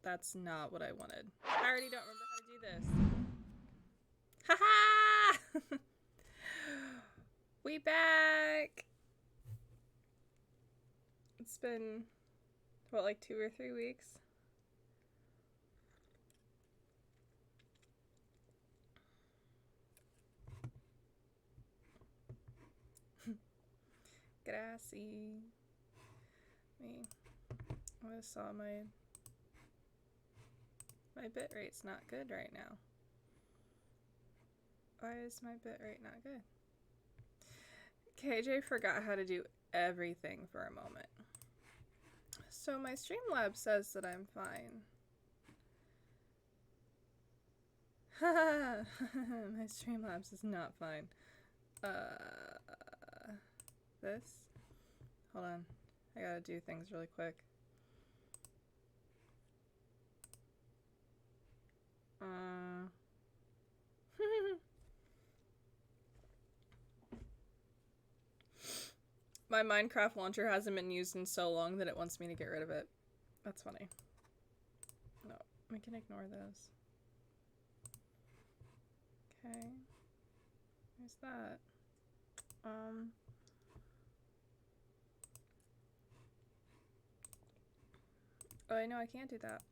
That's not what I wanted. I already don't remember how to do this. Haha! We back! It's been, what, like 2 or 3 weeks? Grassy. I saw my bit rate's not good right now. Why is my bit rate not good? KJ forgot how to do everything for a moment. So my Streamlabs says that I'm fine. My Streamlabs is not fine. This? Hold on. I gotta do things really quick. My Minecraft launcher hasn't been used in so long that it wants me to get rid of it. That's funny. No, we can ignore those. Okay. Where's that? Oh, I know I can't do that.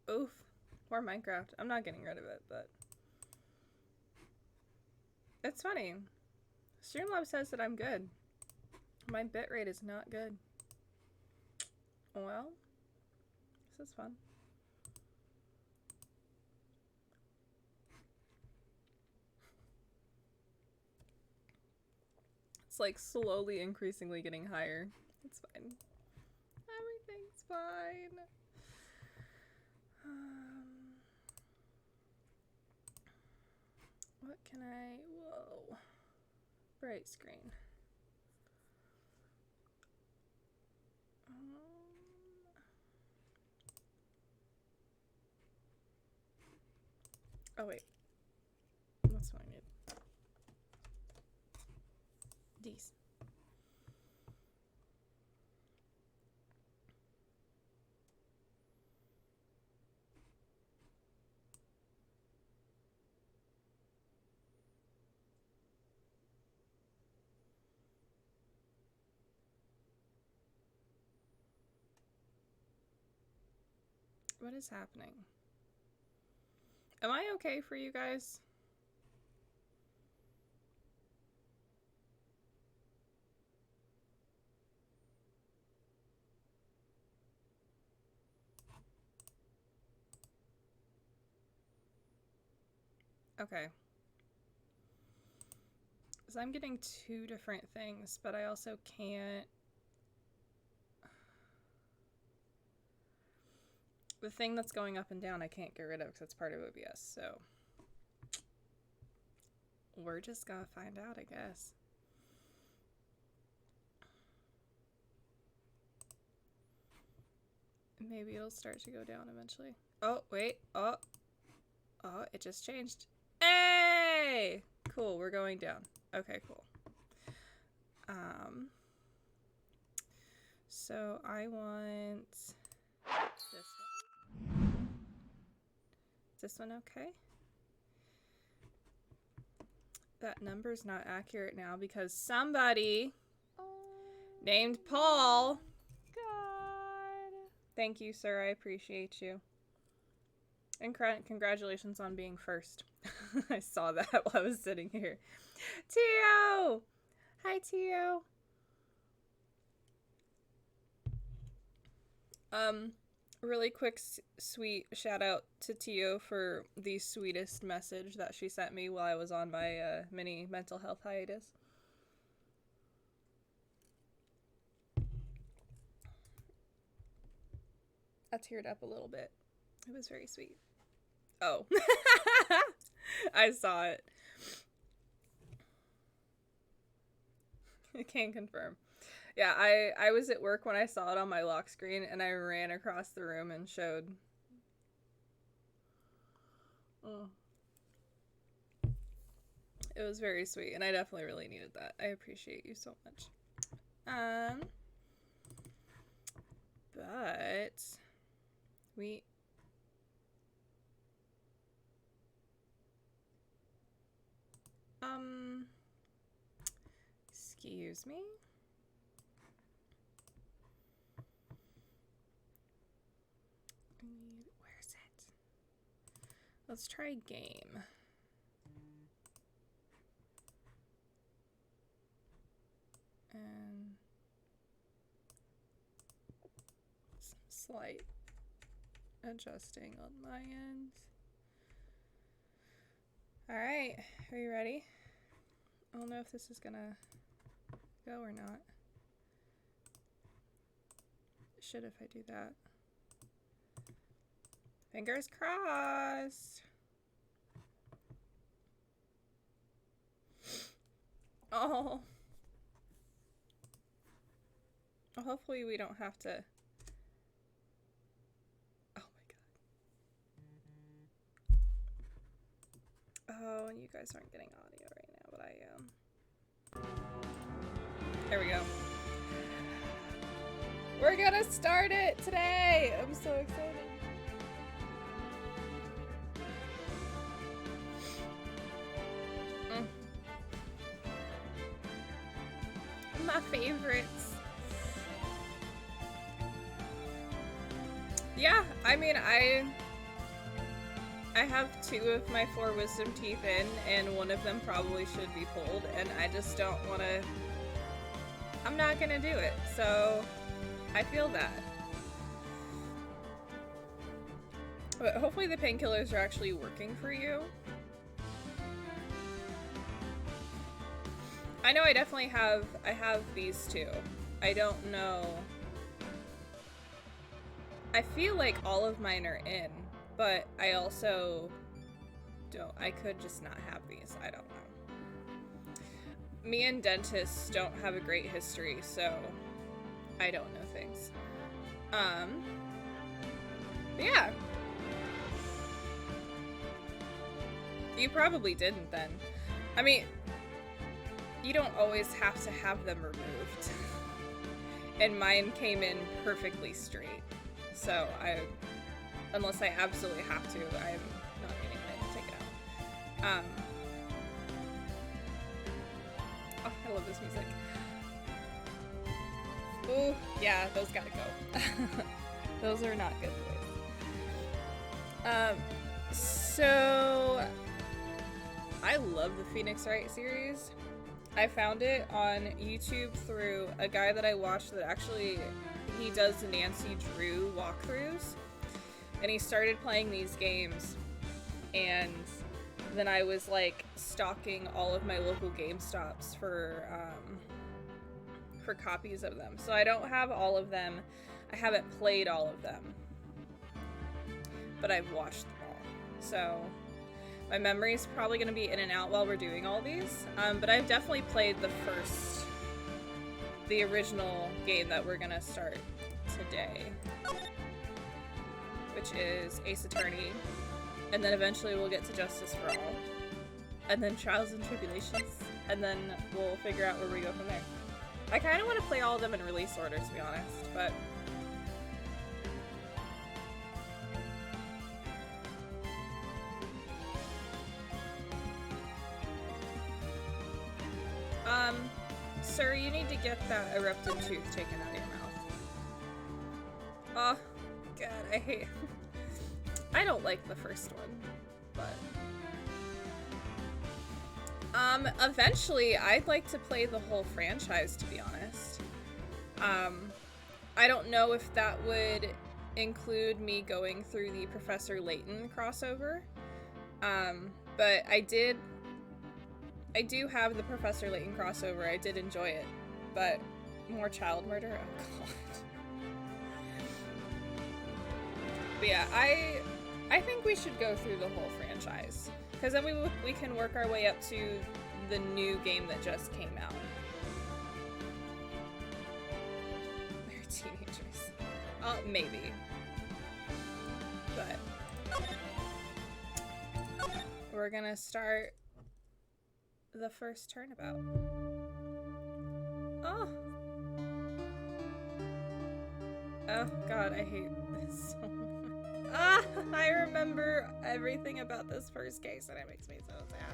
Oof. Poor Minecraft. I'm not getting rid of it, but it's funny. Streamlabs says that I'm good. My bitrate is not good. Well, this is fun. It's like slowly, increasingly getting higher. It's fine. Everything's fine. What can I... Whoa. Bright screen. Oh, wait. That's what I need. These. What is happening? Am I okay for you guys? Okay. So I'm getting 2 different things, but I also can't... The thing that's going up and down I can't get rid of because it's part of OBS, so... We're just gonna find out, I guess. Maybe it'll start to go down eventually. Oh, wait. Oh, it just changed. Hey! Cool, we're going down. Okay, cool. So I want this one. Is this one okay? That number's not accurate now because somebody named Paul. God. Thank you, sir. I appreciate you. And congratulations on being first. I saw that while I was sitting here. Tio! Hi, Tio. Really quick, sweet shout out to Tio for the sweetest message that she sent me while I was on my mini mental health hiatus. I teared up a little bit. It was very sweet. Oh. I saw it. I can confirm. Yeah, I was at work when I saw it on my lock screen, and I ran across the room and showed. Oh. It was very sweet, and I definitely really needed that. I appreciate you so much. it. We... Excuse me? Where's it? Let's try game. And some slight adjusting on my end. Alright, are you ready? I don't know if this is gonna go or not. It should if I do that. Fingers crossed. Oh. Well, hopefully we don't have to. Oh my god. Oh, and you guys aren't getting audio right now, but I am. There we go. We're gonna start it today! I'm so excited. My favorites. Yeah, I mean, I have 2 of my 4 wisdom teeth in, and one of them probably should be pulled, and I just don't want to... I'm not gonna do it, so I feel that. But hopefully the painkillers are actually working for you. I know I definitely have, I have these 2. I don't know. I feel like all of mine are in, but I also don't, I could just not have these, I don't know. Me and dentists don't have a great history, so I don't know things. But yeah. You probably didn't then. I mean, you don't always have to have them removed. And mine came in perfectly straight. So unless I absolutely have to, I'm not getting mine to take it out. Oh, I love this music. Ooh, yeah, those gotta go. Those are not good boys. So I love the Phoenix Wright series. I found it on YouTube through a guy that I watched that actually, he does Nancy Drew walkthroughs. And he started playing these games. And then I was like stalking all of my local GameStops for copies of them. So I don't have all of them. I haven't played all of them. But I've watched them all. So my memory's probably going to be in and out while we're doing all these, but I've definitely played the original game that we're going to start today, which is Ace Attorney, and then eventually we'll get to Justice for All, and then Trials and Tribulations, and then we'll figure out where we go from there. I kind of want to play all of them in release order, to be honest, but sir, you need to get that erupted tooth taken out of your mouth. Oh, God, I hate it. I don't like the first one, but... eventually, I'd like to play the whole franchise, to be honest. I don't know if that would include me going through the Professor Layton crossover, but I do have the Professor Layton crossover. I did enjoy it, but more child murder? Oh god. But yeah, I think we should go through the whole franchise, because then we can work our way up to the new game that just came out. They're teenagers. Maybe. But we're gonna start the first turnabout. Oh. Oh, God, I hate this so much. Ah, I remember everything about this first case, and it makes me so sad.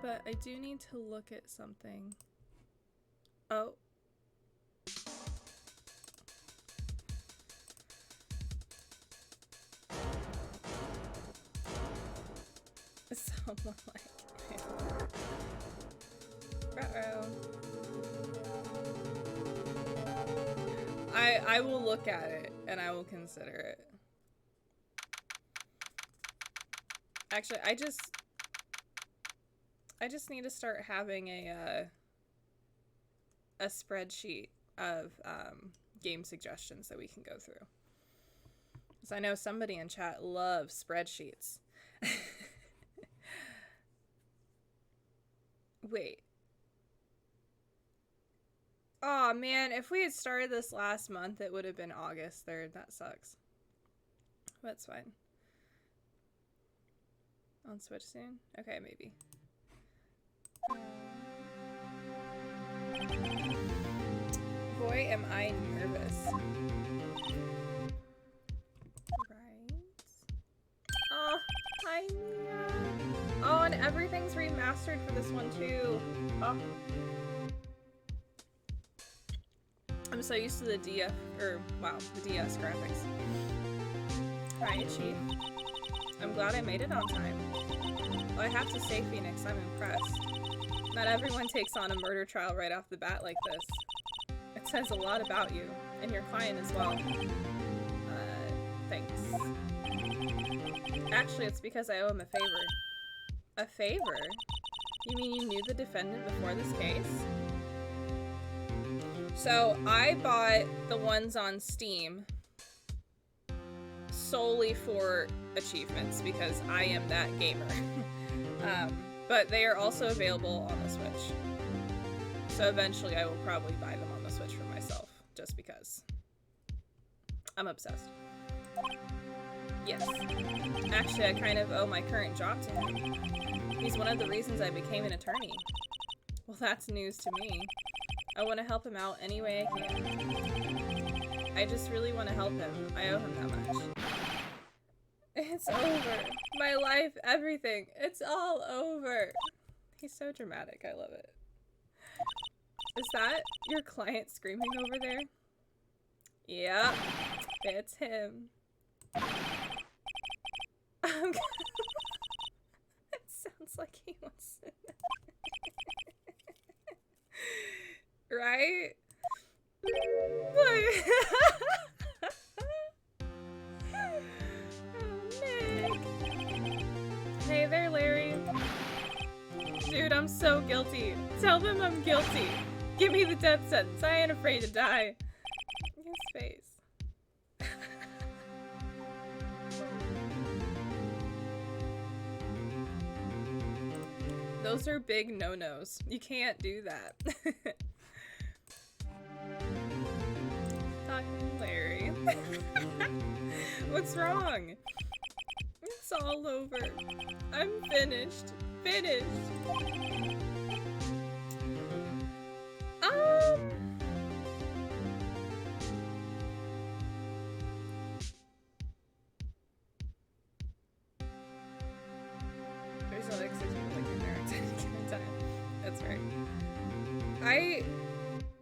But I do need to look at something. Oh. Someone like... Uh-oh. I will look at it, and I will consider it. Actually, I just need to start having a spreadsheet of game suggestions that we can go through. Because I know somebody in chat loves spreadsheets. Wait. Aw, man, if we had started this last month, it would have been August 3rd. That sucks. That's fine. On Switch soon? Okay, maybe. Boy, am I nervous. Right. Oh, hi, Mia. Oh, and everything's remastered for this one, too. Oh. I'm so used to the the DS graphics. Hi, Chief. I'm glad I made it on time. Well, I have to say, Phoenix, I'm impressed. Not everyone takes on a murder trial right off the bat like this. It says a lot about you, and your client as well. Thanks. Actually, it's because I owe him a favor. A favor? You mean you knew the defendant before this case? So, I bought the ones on Steam solely for achievements because I am that gamer. But they are also available on the Switch. So eventually I will probably buy them on the Switch for myself, just because. I'm obsessed. Yes. Actually, I kind of owe my current job to him. He's one of the reasons I became an attorney. Well, that's news to me. I want to help him out any way I can. I just really want to help him. I owe him that much. It's over. My life, everything. It's all over. He's so dramatic. I love it. Is that your client screaming over there? Yep. It's him. It sounds like he wants to... Right? But... Hey there, Larry. Dude, I'm so guilty. Tell them I'm guilty. Give me the death sentence. I ain't afraid to die. His face. Those are big no-nos. You can't do that. Talking Larry. What's wrong? It's all over. I'm finished. Finished. There's no like 6 people like your parents at any given time. That's right.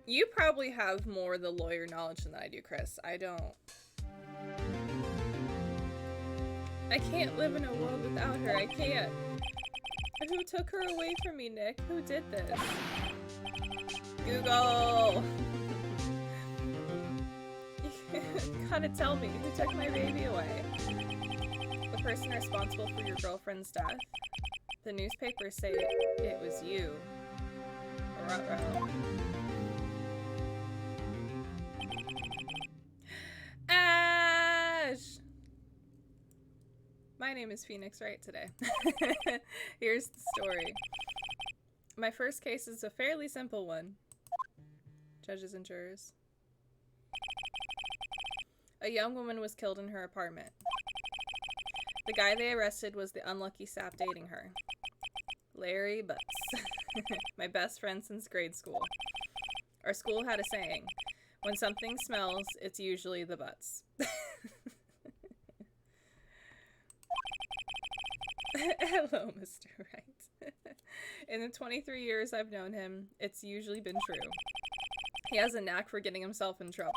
You probably have more the lawyer knowledge than I do, Chris. I don't. I can't live in a world without her. I can't. Who took her away from me, Nick? Who did this? Google! You gotta tell me who took my baby away. The person responsible for your girlfriend's death. The newspapers say it was you. Ruh-roh. Ash! My name is Phoenix Wright today. Here's the story. My first case is a fairly simple one. Judges and jurors. A young woman was killed in her apartment. The guy they arrested was the unlucky sap dating her. Larry Butts. My best friend since grade school. Our school had a saying. When something smells, it's usually the butts. Hello, Mr. Wright. In the 23 years I've known him, it's usually been true. He has a knack for getting himself in trouble,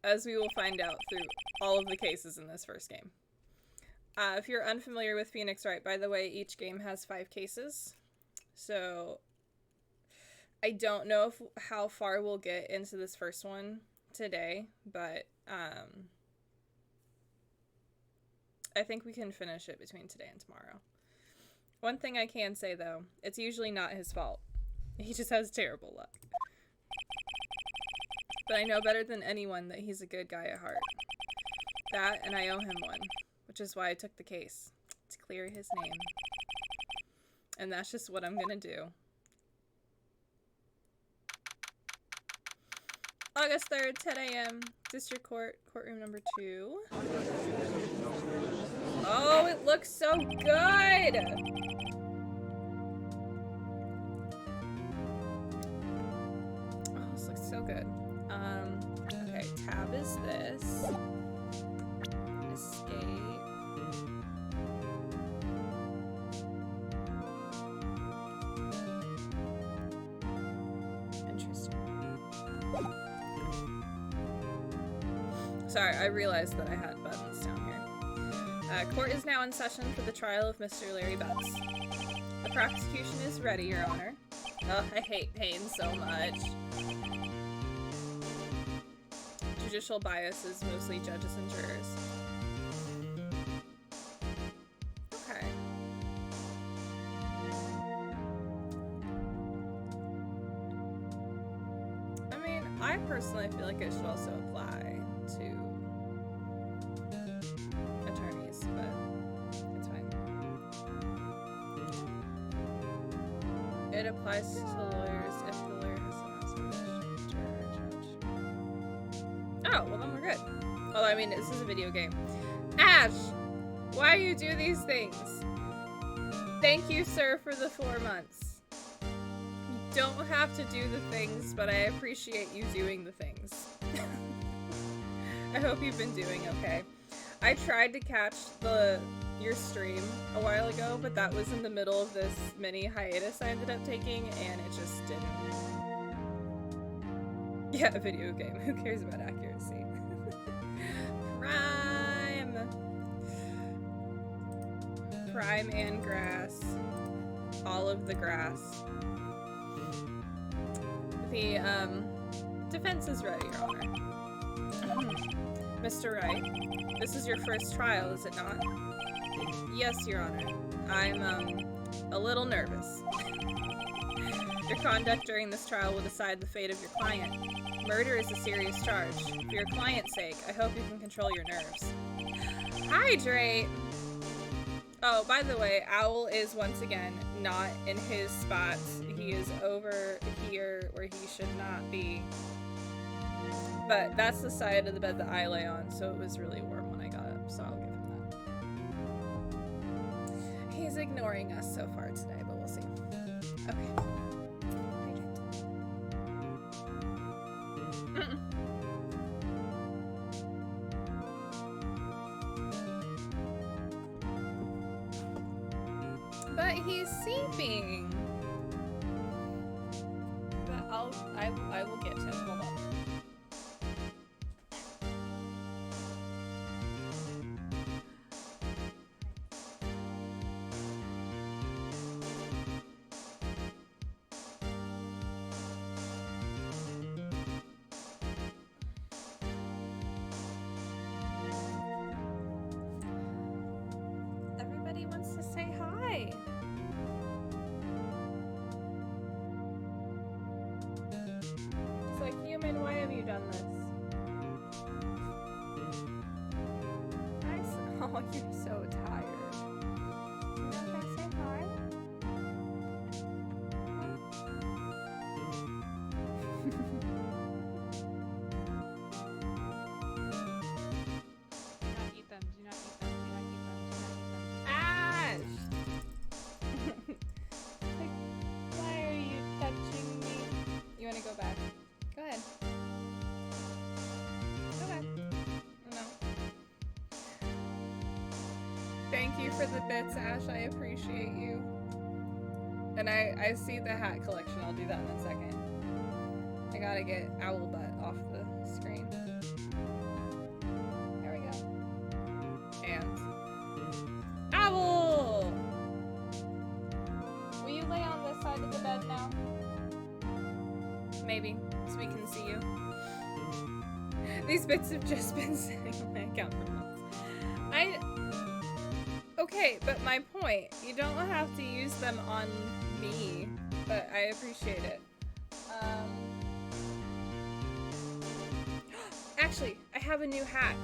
as we will find out through all of the cases in this first game. If you're unfamiliar with Phoenix Wright, by the way, each game has 5 cases. So I don't know how far we'll get into this first one today, but I think we can finish it between today and tomorrow. One thing I can say, though, it's usually not his fault. He just has terrible luck. But I know better than anyone that he's a good guy at heart. That, and I owe him one, which is why I took the case, to clear his name. And that's just what I'm gonna do. August 3rd, 10 a.m., District Court, courtroom number 2. Oh, it looks so good! Oh, this looks so good. Okay, tab is this. Escape. Interesting. Sorry, I realized that I had buttons down here. Court is now in session for the trial of Mr. Larry Butts. The prosecution is ready, Your Honor. Oh, I hate pain so much. Judicial bias is mostly judges and jurors. Okay. I mean, I personally feel like it should also apply to attorneys, but it's fine. It applies to lawyers if the lawyer has an observation, judge. Oh, well then we're good. Although, I mean, this is a video game. Ash! Why do you do these things? Thank you, sir, for the 4 months. You don't have to do the things, but I appreciate you doing the things. I hope you've been doing okay. I tried to catch your stream a while ago, but that was in the middle of this mini hiatus I ended up taking, and it just didn't. Yeah, a video game. Who cares about accuracy? Prime and grass. All of the grass. The defense is ready, Your Honor. Mr. Wright, this is your first trial, is it not? Yes, Your Honor. I'm a little nervous. Your conduct during this trial will decide the fate of your client. Murder is a serious charge. For your client's sake, I hope you can control your nerves. Hydrate! Oh, by the way, Owl is once again not in his spot. He is over here where he should not be. But that's the side of the bed that I lay on, so it was really warm when I got up, so I'll give him that. He's ignoring us so far today, but we'll see. Okay. But he's sleeping. But I will get to him. Hold on. Everybody wants to say hi. It's like, human, why have you done this? Oh, you're so tired. You're not gonna say hi? Do not eat them. Do not eat them. Do not eat them. Do not eat them. Ash! Like, why are you touching me? You wanna go back? Go ahead. Thank you for the bits, Ash. I appreciate you. And I see the hat collection. I'll do that in a second. I gotta get Owl Butt off the screen. There we go. And Owl! Will you lay on this side of the bed now? Maybe, so we can see you. These bits have just been sitting on my account for months. Okay, but my point, you don't have to use them on me, but I appreciate it. Actually, I have a new hat.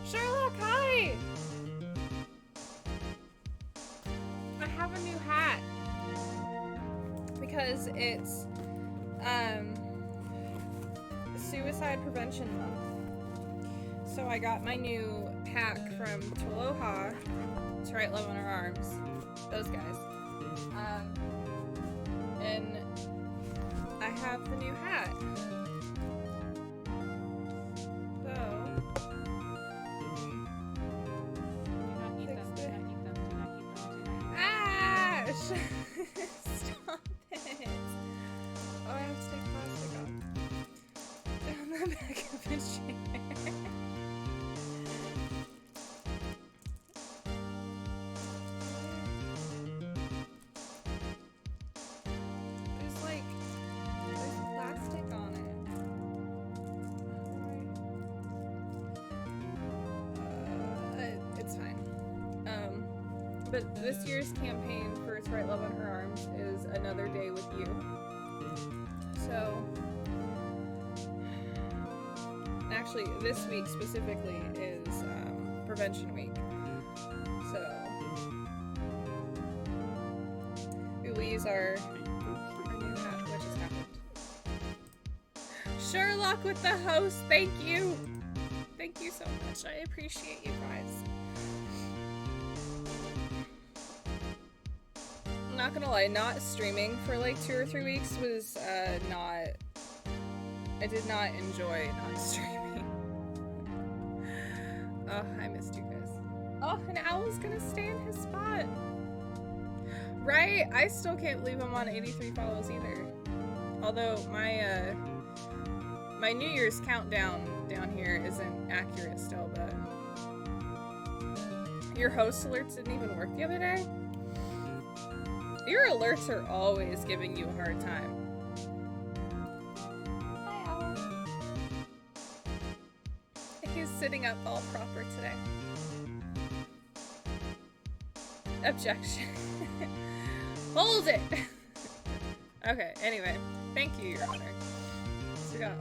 Sherlock, hi! I have a new hat. Because it's, Suicide Prevention Month. So I got my new pack from Taloha. It's Wright Love on Our Arms. Those guys. And I have the new hat. So. Do not eat them. Do not eat them. Do not eat them. Do not eat them. Ash! Stop it. Oh, I have to take plastic off. Down the back of the chair. There's plastic on it. It's fine. But this year's campaign for It's Right Love on Her Arms is Another Day with You. So, actually, this week specifically is Prevention Week. So, we will use our new hat, which has happened. Sherlock with the host, thank you! Thank you so much, I appreciate you guys. I'm not gonna lie, not streaming for like 2 or 3 weeks was I did not enjoy not streaming. Oh, I missed you guys. Oh, and Owl's gonna stay in his spot. Right? I still can't believe I'm on 83 follows either. Although my my New Year's countdown down here isn't accurate still, but your host alerts didn't even work the other day? Your alerts are always giving you a hard time. Hi, Owl. He's sitting up all proper today. Objection. Hold it! Okay, anyway. Thank you, Your Honor. So we got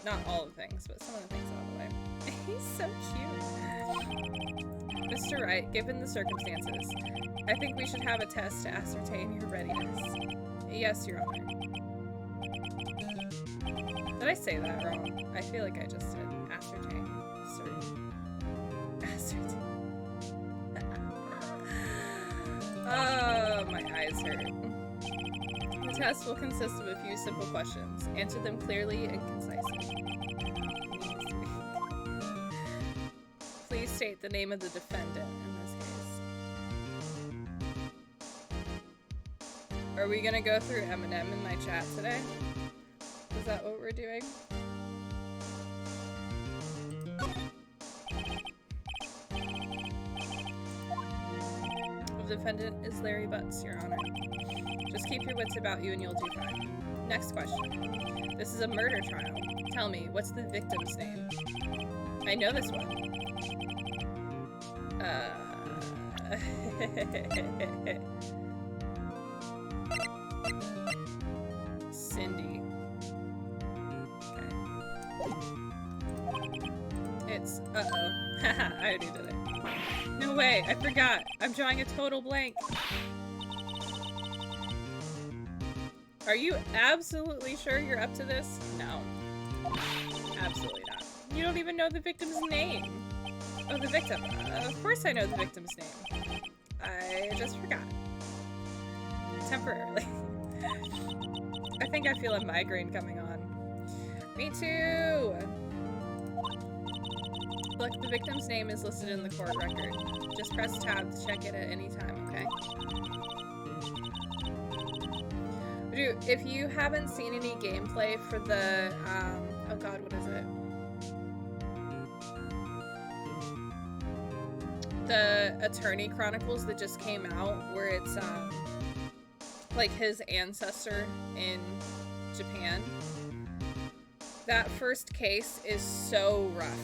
not all the things, but some of the things out of the way. He's so cute. Mr. Wright, given the circumstances, I think we should have a test to ascertain your readiness. Yes, Your Honor. Did I say that wrong? I feel like I just did. Ascertain. Ascertain. Oh, my eyes hurt. The test will consist of a few simple questions. Answer them clearly and concisely. Please state the name of the defendant in this case. Are we gonna go through Eminem in my chat today? Is that what we're doing? The defendant is Larry Butts, Your Honor. Just keep your wits about you and you'll do fine. Next question. This is a murder trial. Tell me, what's the victim's name? I know this one. Cindy. Okay. It's, uh-oh. Haha, I already did it. No way, I forgot. I'm drawing a total blank. Are you absolutely sure you're up to this? No. Absolutely not. You don't even know the victim's name. Oh, the victim. Of course I know the victim's name. I just forgot. Temporarily. I think I feel a migraine coming on. Me too! Look, the victim's name is listed in the court record. Just press tab to check it at any time, okay? Dude, if you haven't seen any gameplay for the, oh god, what is it? The Attorney Chronicles that just came out, where it's, like his ancestor in Japan. That first case is so rough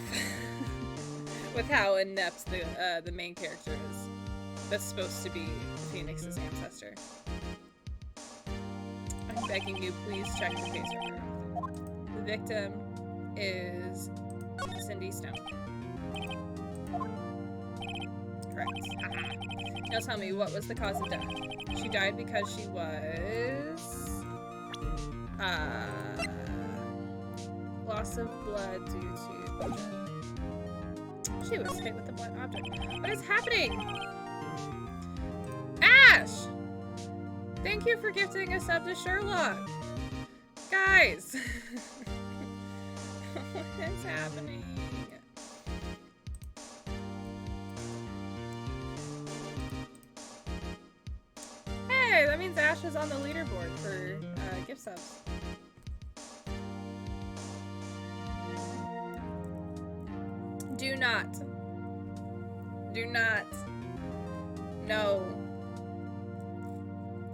with how inept the main character is. That's supposed to be Phoenix's ancestor. I'm begging you, please check the case record. The victim is Cindy Stone. Correct. Haha. Now tell me, what was the cause of death? She died because she was... loss of blood due to bludgeon. She was hit with a blunt object. What is happening? Ash! Thank you for gifting a sub to Sherlock. Guys! What is happening? Hey, that means Ash is on the leaderboard for gift subs. Do not. No.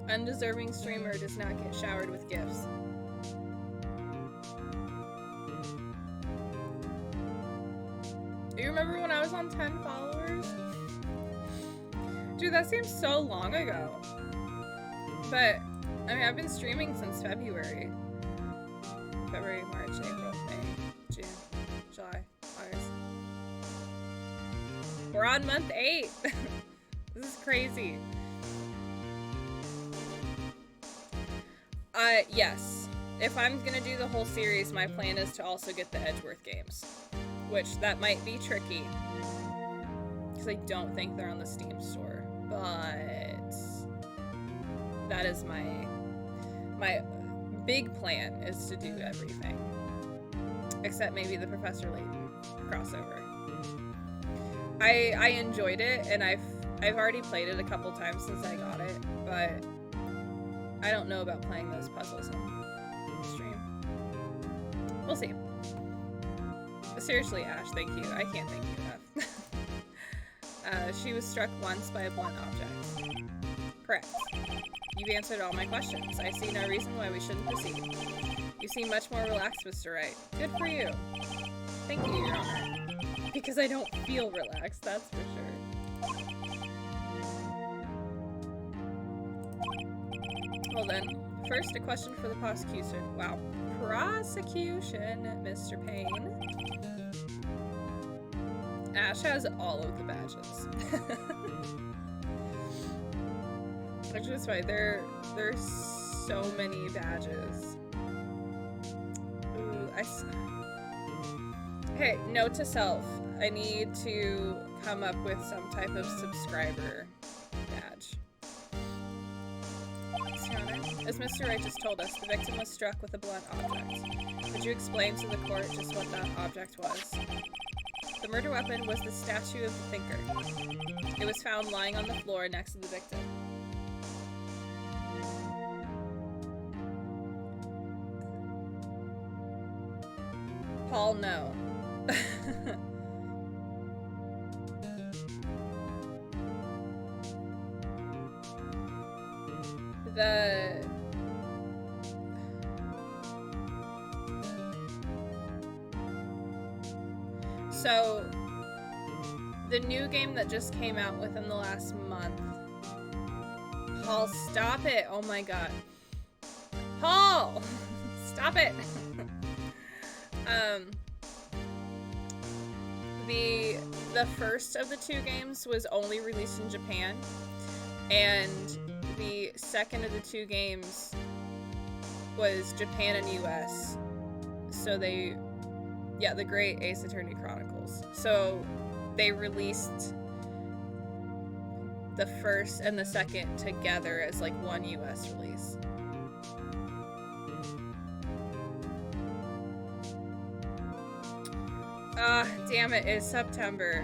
Undeserving streamer does not get showered with gifts. Do you remember when I was on 10 followers? Dude, that seems so long ago. But, I mean, I've been streaming since February. February, March, April, May, June, July, August. We're on month 8. This is crazy. Yes. If I'm gonna do the whole series, my plan is to also get the Edgeworth games. Which, that might be tricky. Because I don't think they're on the Steam store. But... that is my big plan, is to do everything. Except maybe the Professor Layton crossover. I enjoyed it, and I've already played it a couple times since I got it, but I don't know about playing those puzzles on stream. We'll see. But seriously, Ash, thank you. I can't thank you enough. She was struck once by a blunt object. Correct. You've answered all my questions. I see no reason why we shouldn't proceed. You seem much more relaxed, Mr. Wright. Good for you. Thank you, Your Honor. Because I don't feel relaxed, that's for sure. Well then, first a question for the prosecution. Wow. Prosecution, Mr. Payne. Ash has all of the badges. Actually, that's right. There's so many badges. Ooh, Hey, note to self. I need to come up with some type of subscriber badge. As Mr. Wright just told us, the victim was struck with a blunt object. Could you explain to the court just what that object was? The murder weapon was the statue of the thinker. It was found lying on the floor next to the victim. Paul, no. So, the new game that just came out within the last month. Paul, stop it! Oh my god. Paul! Stop it! The first of the two games was only released in Japan, and the second of the two games was Japan and US. So the Great Ace Attorney Chronicles. So they released the first and the second together as like one US release. Ah, damn it, it's September.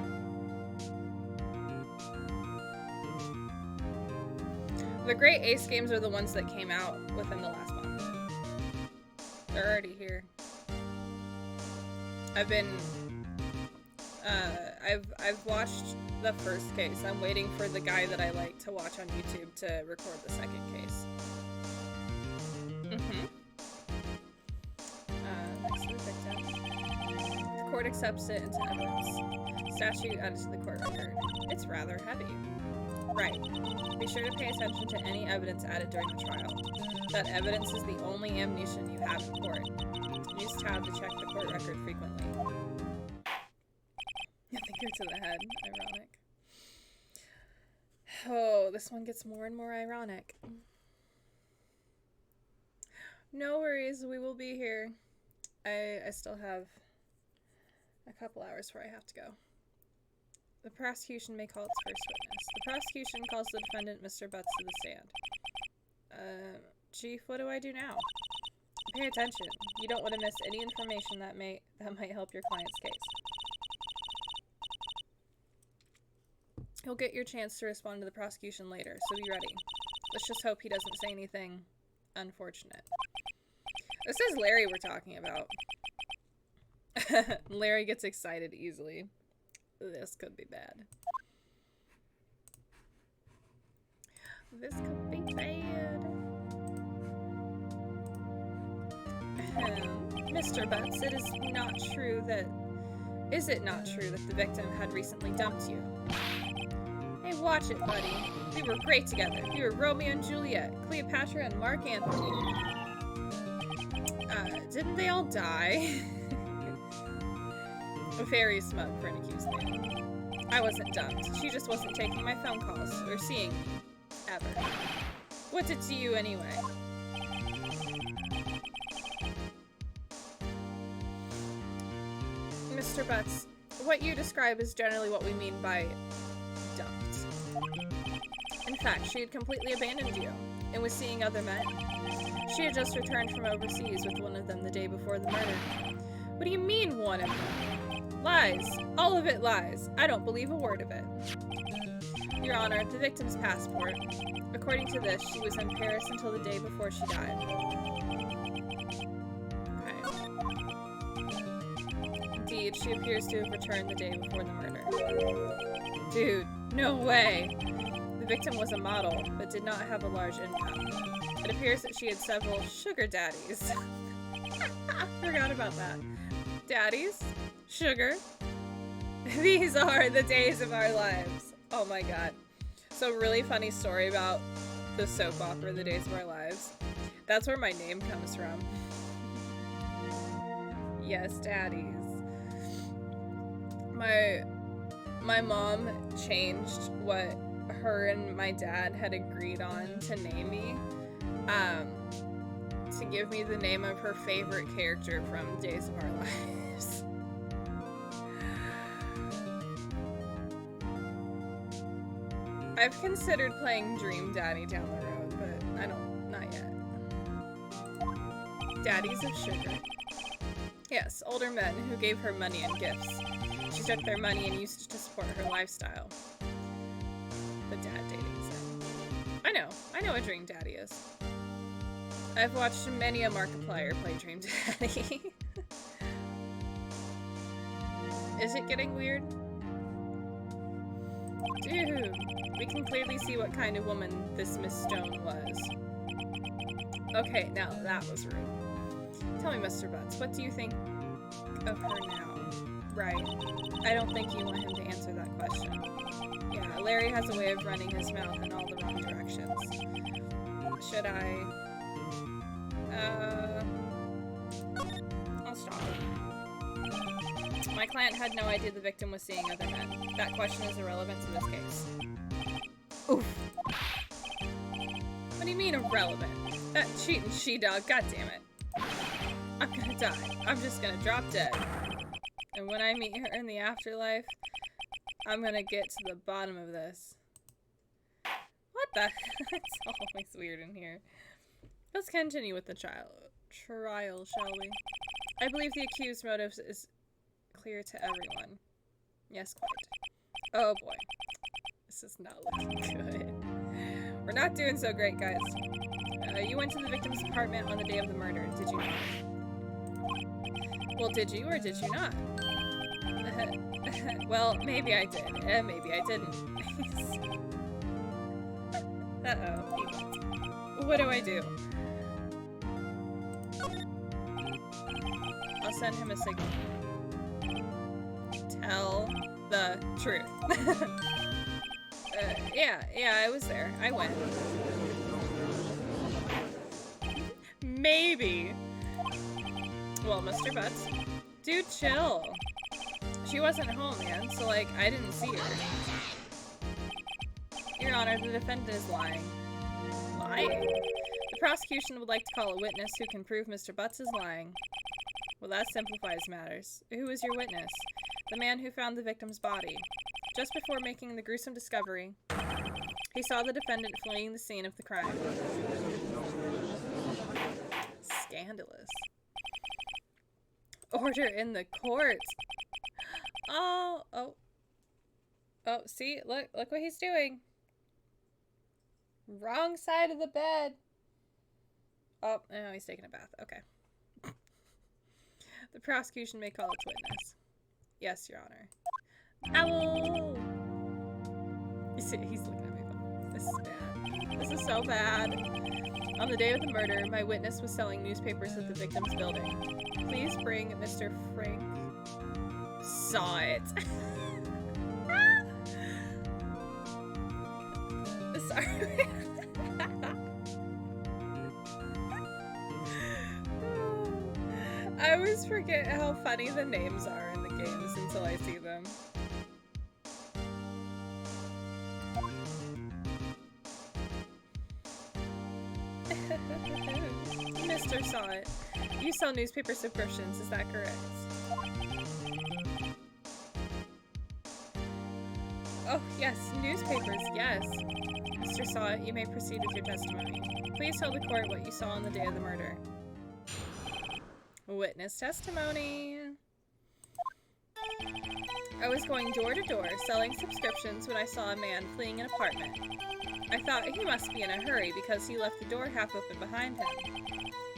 The Great Ace games are the ones that came out within the last month. They're already here. I've been, I've watched the first case. I'm waiting for the guy that I like to watch on YouTube to record the second case. Next to the victim. The court accepts it into evidence. Statute added to the court record. It's rather heavy. Right. Be sure to pay attention to any evidence added during the trial. That evidence is the only ammunition you have in court. Use tab to check the court record frequently. Finger to the head. Ironic. Oh, this one gets more and more ironic. No worries, we will be here. I still have a couple hours before I have to go. The prosecution may call its first witness. The prosecution calls the defendant, Mr. Butts, to the stand. Chief, what do I do now? Pay attention. You don't want to miss any information that might help your client's case. He'll get your chance to respond to the prosecution later, so be ready. Let's just hope he doesn't say anything unfortunate. This is Larry we're talking about. Larry gets excited easily. This could be bad. This could be bad. Mr. Butts, it is not true that... Is it not true that the victim had recently dumped you? Hey, watch it, buddy. We were great together. We were Romeo and Juliet, Cleopatra and Mark Antony. Didn't they all die? Very smug for an accused man. I wasn't dumped. She just wasn't taking my phone calls or seeing me. Ever. What's it to you anyway? Mr. Butts, what you describe is generally what we mean by dumped. In fact, she had completely abandoned you and was seeing other men. She had just returned from overseas with one of them the day before the murder. What do you mean, one of them? Lies. All of it lies. I don't believe a word of it. Your Honor, the victim's passport. According to this, she was in Paris until the day before she died. Okay. Indeed, she appears to have returned the day before the murder. Dude, no way! The victim was a model, but did not have a large income. It appears that she had several sugar daddies. Forgot about that. Daddies? Sugar? These are the days of our lives. Oh my god. So really funny story about the soap opera, The Days of Our Lives. That's where my name comes from. Yes, daddies. My mom changed what her and my dad had agreed on to name me, to give me the name of her favorite character from Days of Our Lives. I've considered playing Dream Daddy down the road, but not yet. Daddies of sugar. Yes, older men who gave her money and gifts. She took their money and used it to support her lifestyle. The dad dating sim. I know what Dream Daddy is. I've watched many a Markiplier play Dream Daddy. Is it getting weird? Dude, we can clearly see what kind of woman this Miss Stone was. Okay, now that was rude. Tell me, Mr. Butts, what do you think of her now? Right. I don't think you want him to answer that question. Yeah, Larry has a way of running his mouth in all the wrong directions. Should I? I'll stop. My client had no idea the victim was seeing other men. That question is irrelevant to this case. Oof. What do you mean irrelevant? That cheating she-dog, goddammit. I'm gonna die. I'm just gonna drop dead. And when I meet her in the afterlife, I'm gonna get to the bottom of this. What the? It's always weird in here. Let's continue with the trial, shall we? I believe the accused's motive is clear to everyone. Yes, quite. Oh boy. This is not looking good. We're not doing so great, guys. You went to the victim's apartment on the day of the murder, did you not? Well, did you or did you not? Well, maybe I did. Maybe I didn't. Uh-oh. What do I do? I'll send him a signal. Tell the truth. Yeah, I was there. I went. Maybe. Well, Mr. Butts. Dude, chill. She wasn't home, man, so, like, I didn't see her. Your Honor, the defendant is lying. Lying? The prosecution would like to call a witness who can prove Mr. Butts is lying. Well, that simplifies matters. Who is your witness? The man who found the victim's body. Just before making the gruesome discovery, he saw the defendant fleeing the scene of the crime. Scandalous. Order in the court. Oh, see, look what he's doing. Wrong side of the bed. Oh, no, he's taking a bath. Okay. The prosecution may call its witness. Yes, Your Honor. Ow! He's looking at me. This is bad. This is so bad. On the day of the murder, my witness was selling newspapers at the victim's building. Please bring Mr. Frank. Saw it. Sorry. I always forget how funny the names are in the games until I see them. Mr. Saw It. You sell newspaper subscriptions, is that correct? Oh, yes, newspapers, yes. Mr. Saw It, you may proceed with your testimony. Please tell the court what you saw on the day of the murder. Witness testimony. I was going door to door selling subscriptions when I saw a man fleeing an apartment. I thought he must be in a hurry because he left the door half open behind him.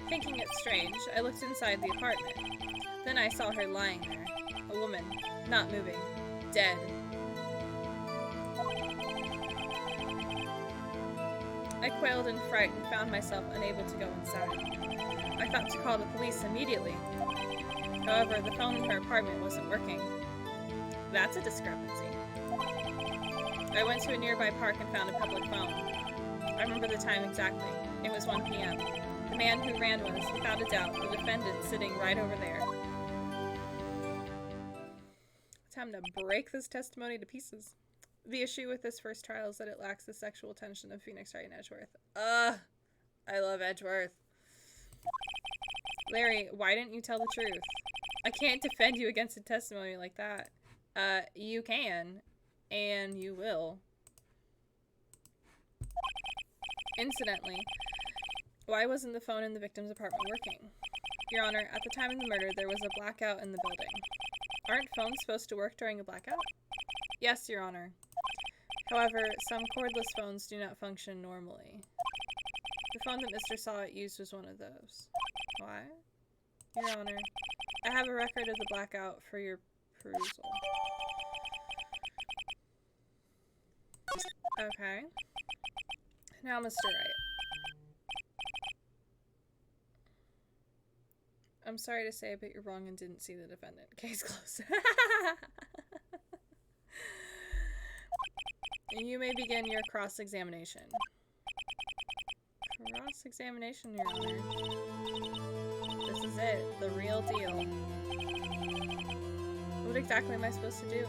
Thinking it strange, I looked inside the apartment. Then I saw her lying there. A woman, not moving, dead. I quailed in fright and found myself unable to go inside. I thought to call the police immediately. However, the phone in her apartment wasn't working. That's a discrepancy. I went to a nearby park and found a public phone. I remember the time exactly. It was 1 p.m. The man who ran was, without a doubt, the defendant sitting right over there. Time to break this testimony to pieces. The issue with this first trial is that it lacks the sexual tension of Phoenix Wright and Edgeworth. I love Edgeworth. Larry, why didn't you tell the truth? I can't defend you against a testimony like that. You can, and you will. Incidentally, why wasn't the phone in the victim's apartment working? Your Honor, at the time of the murder, there was a blackout in the building. Aren't phones supposed to work during a blackout? Yes, Your Honor. However, some cordless phones do not function normally. The phone that Mr. Sawit used was one of those. Why? Your Honor, I have a record of the blackout for your perusal. Okay. Now, Mr. Wright. I'm sorry to say, but you're wrong and didn't see the defendant. Case closed. You may begin your cross-examination. Cross-examination, Your Honor. This is it. The real deal. What exactly am I supposed to do?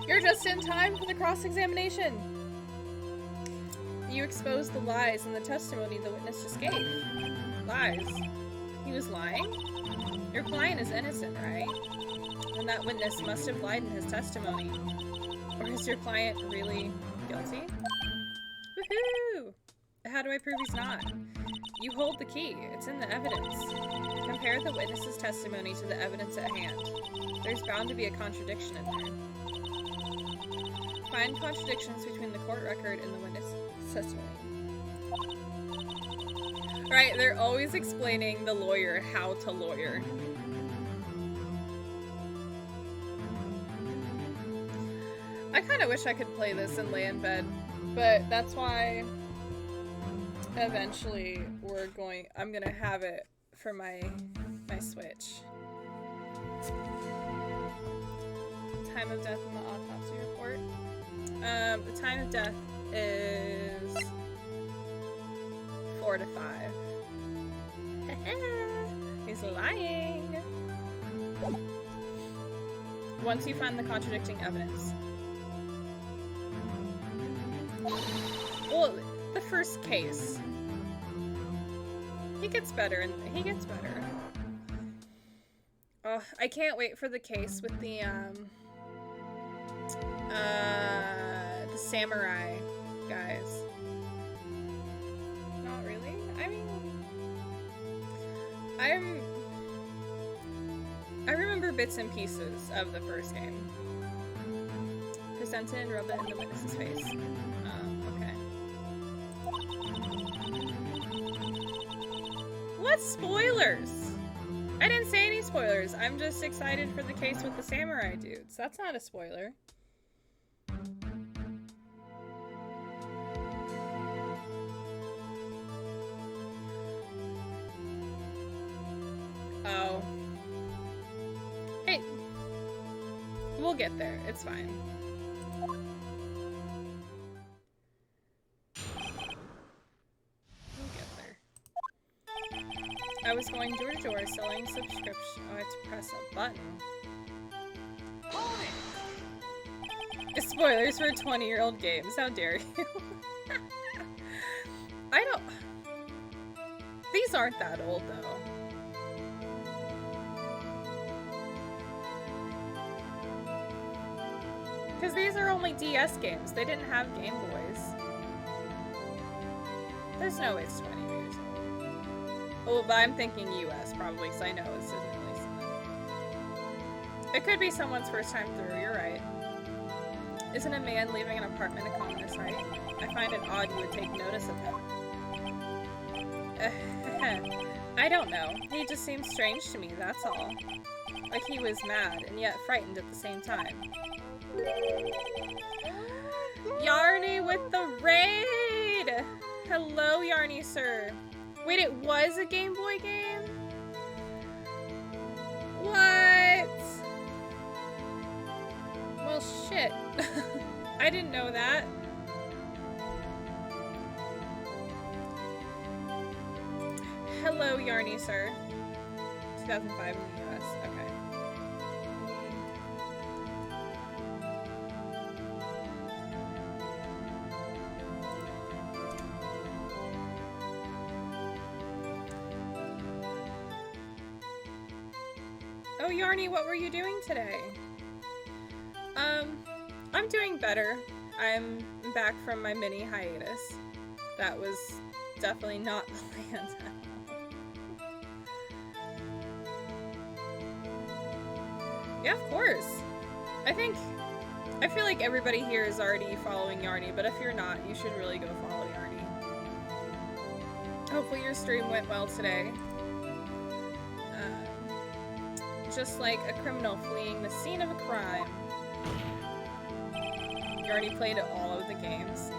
You're just in time for the cross-examination! You exposed the lies in the testimony the witness just gave. Lies? He was lying? Your client is innocent, right? Then that witness must have lied in his testimony. Or is your client really guilty? Woohoo! How do I prove he's not? You hold the key. It's in the evidence. Compare the witness's testimony to the evidence at hand. There's bound to be a contradiction in there. Find contradictions between the court record and the witness testimony. Right, they're always explaining the lawyer how to lawyer. I kind of wish I could play this and lay in bed, but that's why eventually I'm gonna have it for my Switch. Time of death in the autopsy report. The time of death is 4 to 5. He's lying. Once you find the contradicting evidence. Well, the first case. He gets better and he gets better. Oh, I can't wait for the case with the samurai guys. Not really. I mean, I remember bits and pieces of the first game. Presented and rub it in the witness's face. Okay. What spoilers? I didn't say any spoilers. I'm just excited for the case with the samurai dudes. That's not a spoiler. Oh. Hey. We'll get there. It's fine. I was going door to door selling subscription. Oh, I have to press a button. Spoilers for 20-year-old games. How dare you? I don't... These aren't that old, though. Because these are only DS games. They didn't have Game Boys. There's no way it's 20 years old. Oh, but I'm thinking US, probably, because I know this isn't released. It could be someone's first time through, you're right. Isn't a man leaving an apartment a common sight? I find it odd you would take notice of him. I don't know. He just seems strange to me, that's all. Like he was mad, and yet frightened at the same time. Yarny with the raid! Hello, Yarny sir. Wait, it was a Game Boy game? What? Well, shit. I didn't know that. Hello, Yarny sir. 2005 in the US. Okay. Oh, Yarny, what were you doing today? I'm doing better. I'm back from my mini hiatus. That was definitely not planned at all. Yeah, of course. I feel like everybody here is already following Yarny, but if you're not, you should really go follow Yarny. Hopefully your stream went well today. Just like a criminal fleeing the scene of a crime. You already played all of the games.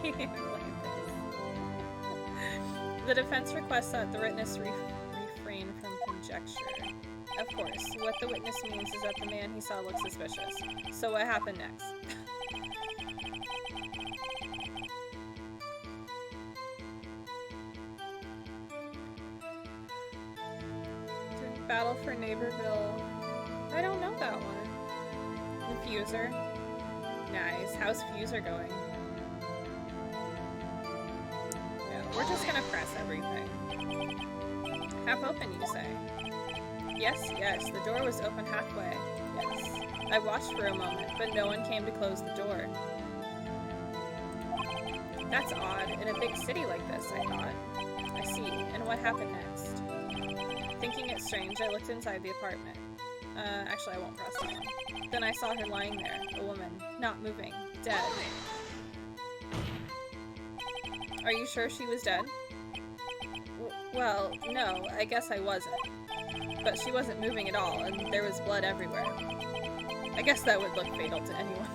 He didn't play this. The defense requests that the witness refrain from conjecture. Of course, what the witness means is that the man he saw looked suspicious. So what happened next? Battle for Neighborville. I don't know that one. The Fuser. Nice. How's Fuser going? Yeah, we're just gonna press everything. Half open, you say? Yes, yes. The door was open halfway. Yes. I watched for a moment, but no one came to close the door. That's odd. In a big city like this, I thought. I see. And what happened next? Thinking it strange, I looked inside the apartment. Actually, I won't press that one. Then I saw her lying there, a woman, not moving, dead. Are you sure she was dead? Well, no, I guess I wasn't. But she wasn't moving at all, and there was blood everywhere. I guess that would look fatal to anyone.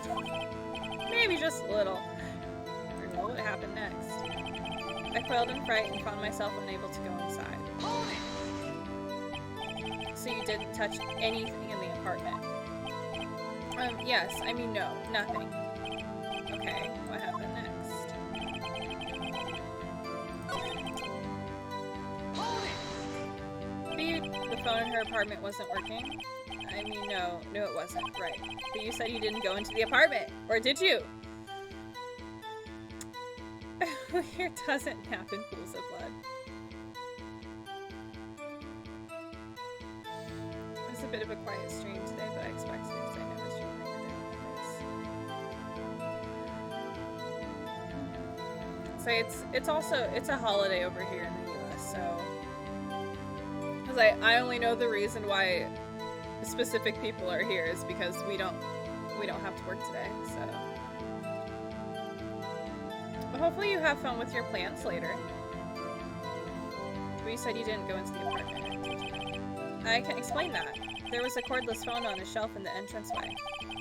Maybe just a little. I don't know what happened next. I quailed in fright and found myself unable to go inside. So you didn't touch anything in the apartment? Yes. I mean, no. Nothing. Okay, what happened next? The phone in her apartment wasn't working? I mean, no, it wasn't. Right. But you said you didn't go into the apartment, or did you? Here doesn't nap in pools of blood. It's a bit of a quiet stream today, but I expect it because I never stream like this. So it's a holiday over here in the US, so because I only know the reason why specific people are here is because we don't have to work today, so but hopefully you have fun with your plants later. But you said you didn't go into the apartment, did you? I can explain that. There was a cordless phone on a shelf in the entranceway.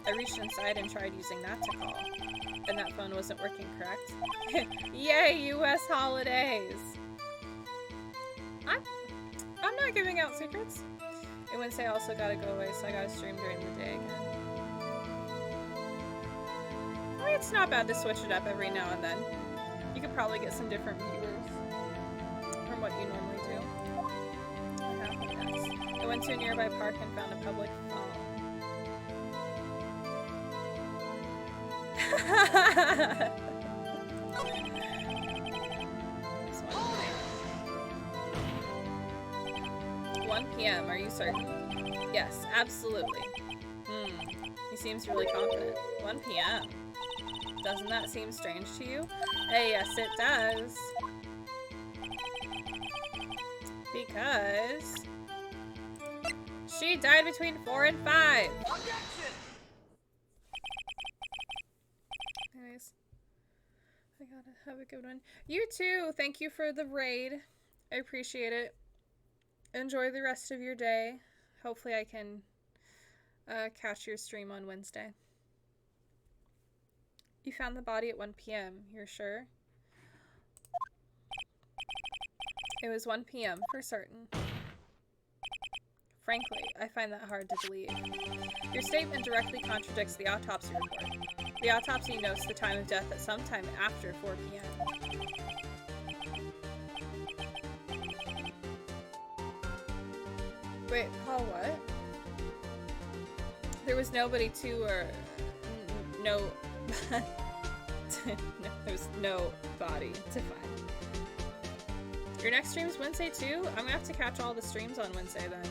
I reached inside and tried using that to call. And that phone wasn't working, correct? Yay, US holidays! I'm not giving out secrets. And Wednesday I also gotta go away, so I gotta stream during the day again. I mean, it's not bad to switch it up every now and then. You could probably get some different viewers from what you normally do. What happened next? I went to a nearby park and found a public phone. This one. 1 p.m. Are you certain? Yes, absolutely. He seems really confident. 1 p.m. Doesn't that seem strange to you? Hey, yes it does. Because she died between 4 and 5. Anyways, I gotta have a good one. You too. Thank you for the raid. I appreciate it. Enjoy the rest of your day. Hopefully I can catch your stream on Wednesday. You found the body at 1 p.m. You're sure? It was 1 p.m. for certain. Frankly, I find that hard to believe. Your statement directly contradicts the autopsy report. The autopsy notes the time of death at some time after 4 p.m. Wait, Paul, what? There was nobody to, or no, no, there's no body to find. Your next stream's Wednesday too? I'm gonna have to catch all the streams on Wednesday then.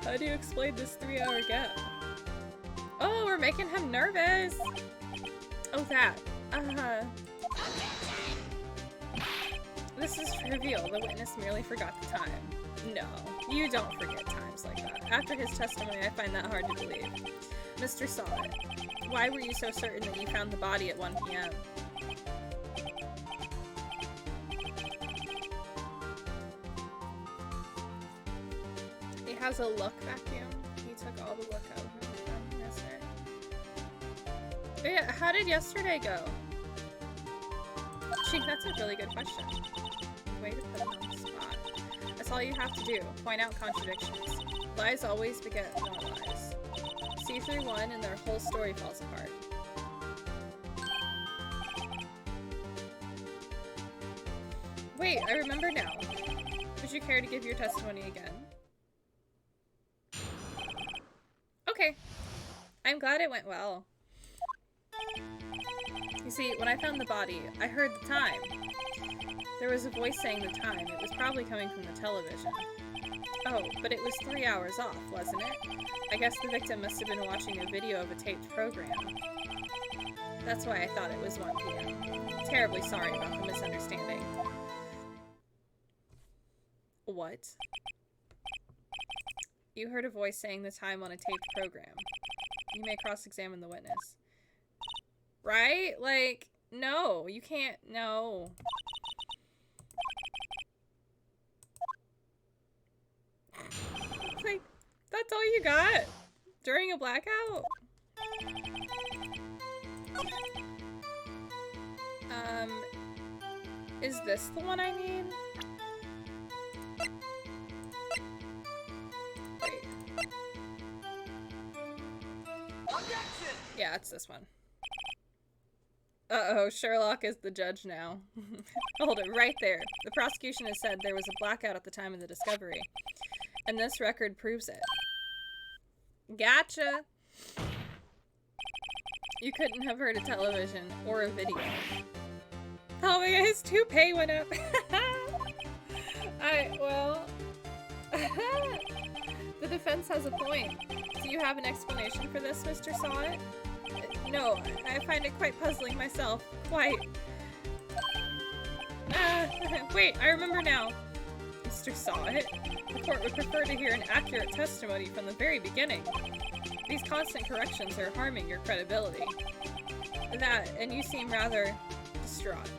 How do you explain this 3-hour gap? Oh, we're making him nervous! Oh, that. This is trivial. The witness merely forgot the time. No, you don't forget times like that. After his testimony, I find that hard to believe. Mr. Solid, why were you so certain that you found the body at 1 p.m.? He has a look vacuum. He took all the look out of him. But yeah, how did yesterday go? Gee, that's a really good question. Way to put him on the spot. That's all you have to do. Point out contradictions. Lies always beget more lies. See through one and their whole story falls apart. Wait, I remember now. Would you care to give your testimony again? Okay. I'm glad it went well. You see, when I found the body, I heard the time. There was a voice saying the time. It was probably coming from the television. Oh, but it was 3 hours off, wasn't it? I guess the victim must have been watching a video of a taped program. That's why I thought it was 1 p.m. Terribly sorry about the misunderstanding. What? You heard a voice saying the time on a taped program. You may cross-examine the witness. Right? Like, no, you can't, no. Like, that's all you got? During a blackout? Is this the one I need? Wait. Yeah, it's this one. Uh-oh, Sherlock is the judge now. Hold it right there. The prosecution has said there was a blackout at the time of the discovery. And this record proves it. Gotcha! You couldn't have heard a television or a video. Oh my god, his toupee went up! Well... The defense has a point. Do you have an explanation for this, Mr. Sawit? No, I find it quite puzzling myself. Quite. Wait, I remember now. Mr. Sawit, the court would prefer to hear an accurate testimony from the very beginning. These constant corrections are harming your credibility. That, and you seem rather distraught.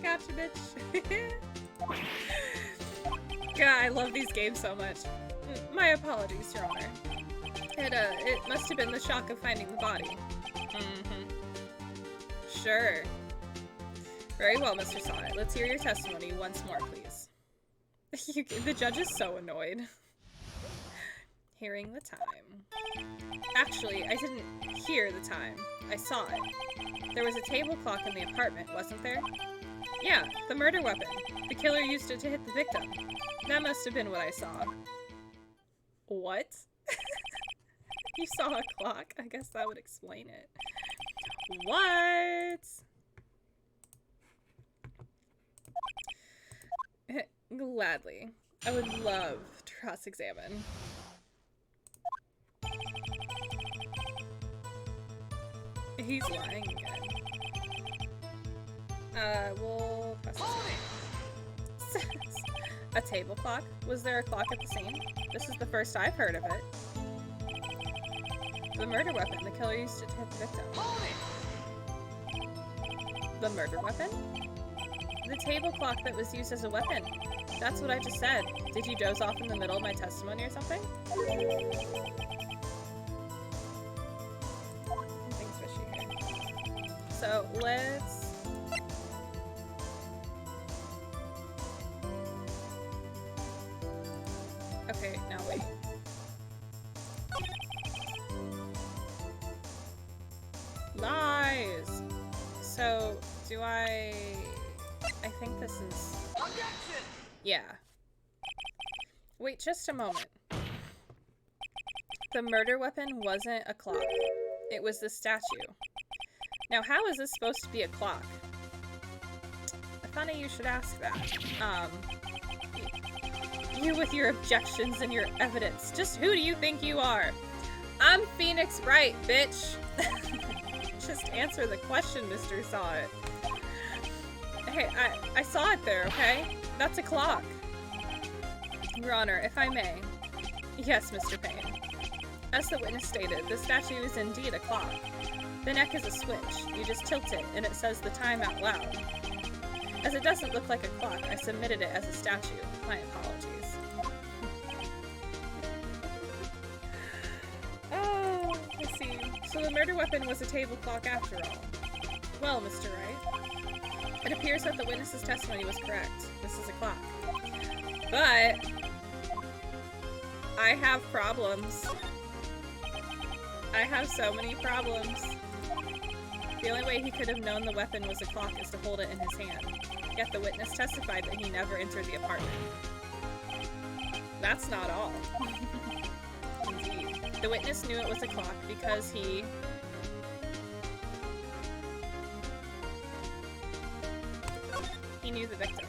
Gotcha, bitch. God, I love these games so much. My apologies, Your Honor. It must have been the shock of finding the body. Sure. Very well, Mr. Sawit. Let's hear your testimony once more, please. The judge is so annoyed. Hearing the time. Actually, I didn't hear the time. I saw it. There was a table clock in the apartment, wasn't there? Yeah, the murder weapon. The killer used it to hit the victim. That must have been what I saw. What? You saw a clock? I guess that would explain it. What? Gladly. I would love to cross-examine. He's lying again. We'll press this. A table clock? Was there a clock at the scene? This is the first I've heard of it. The murder weapon. The killer used it to hit the victim. The murder weapon? The table clock that was used as a weapon. That's what I just said. Did you doze off in the middle of my testimony or something? Something's fishy here. So, let's... Okay, now wait. Lies! So, do I think this is... Yeah. Wait just a moment. The murder weapon wasn't a clock. It was the statue. Now, how is this supposed to be a clock? Funny you should ask that. You with your objections and your evidence. Just who do you think you are? I'm Phoenix Wright, bitch. Just answer the question, Mr. Sawit. Hey, I saw it there, okay? That's a clock. Your Honor, if I may. Yes, Mr. Payne. As the witness stated, the statue is indeed a clock. The neck is a switch. You just tilt it, and it says the time out loud. As it doesn't look like a clock, I submitted it as a statue. My apologies. Oh, I see. So the murder weapon was a table clock after all. Well, Mr. Wright, it appears that the witness's testimony was correct. This is a clock. But I have problems. I have so many problems. The only way he could have known the weapon was a clock is to hold it in his hand. Yet the witness testified that he never entered the apartment. That's not all. Indeed. The witness knew it was a clock because he... knew the victim.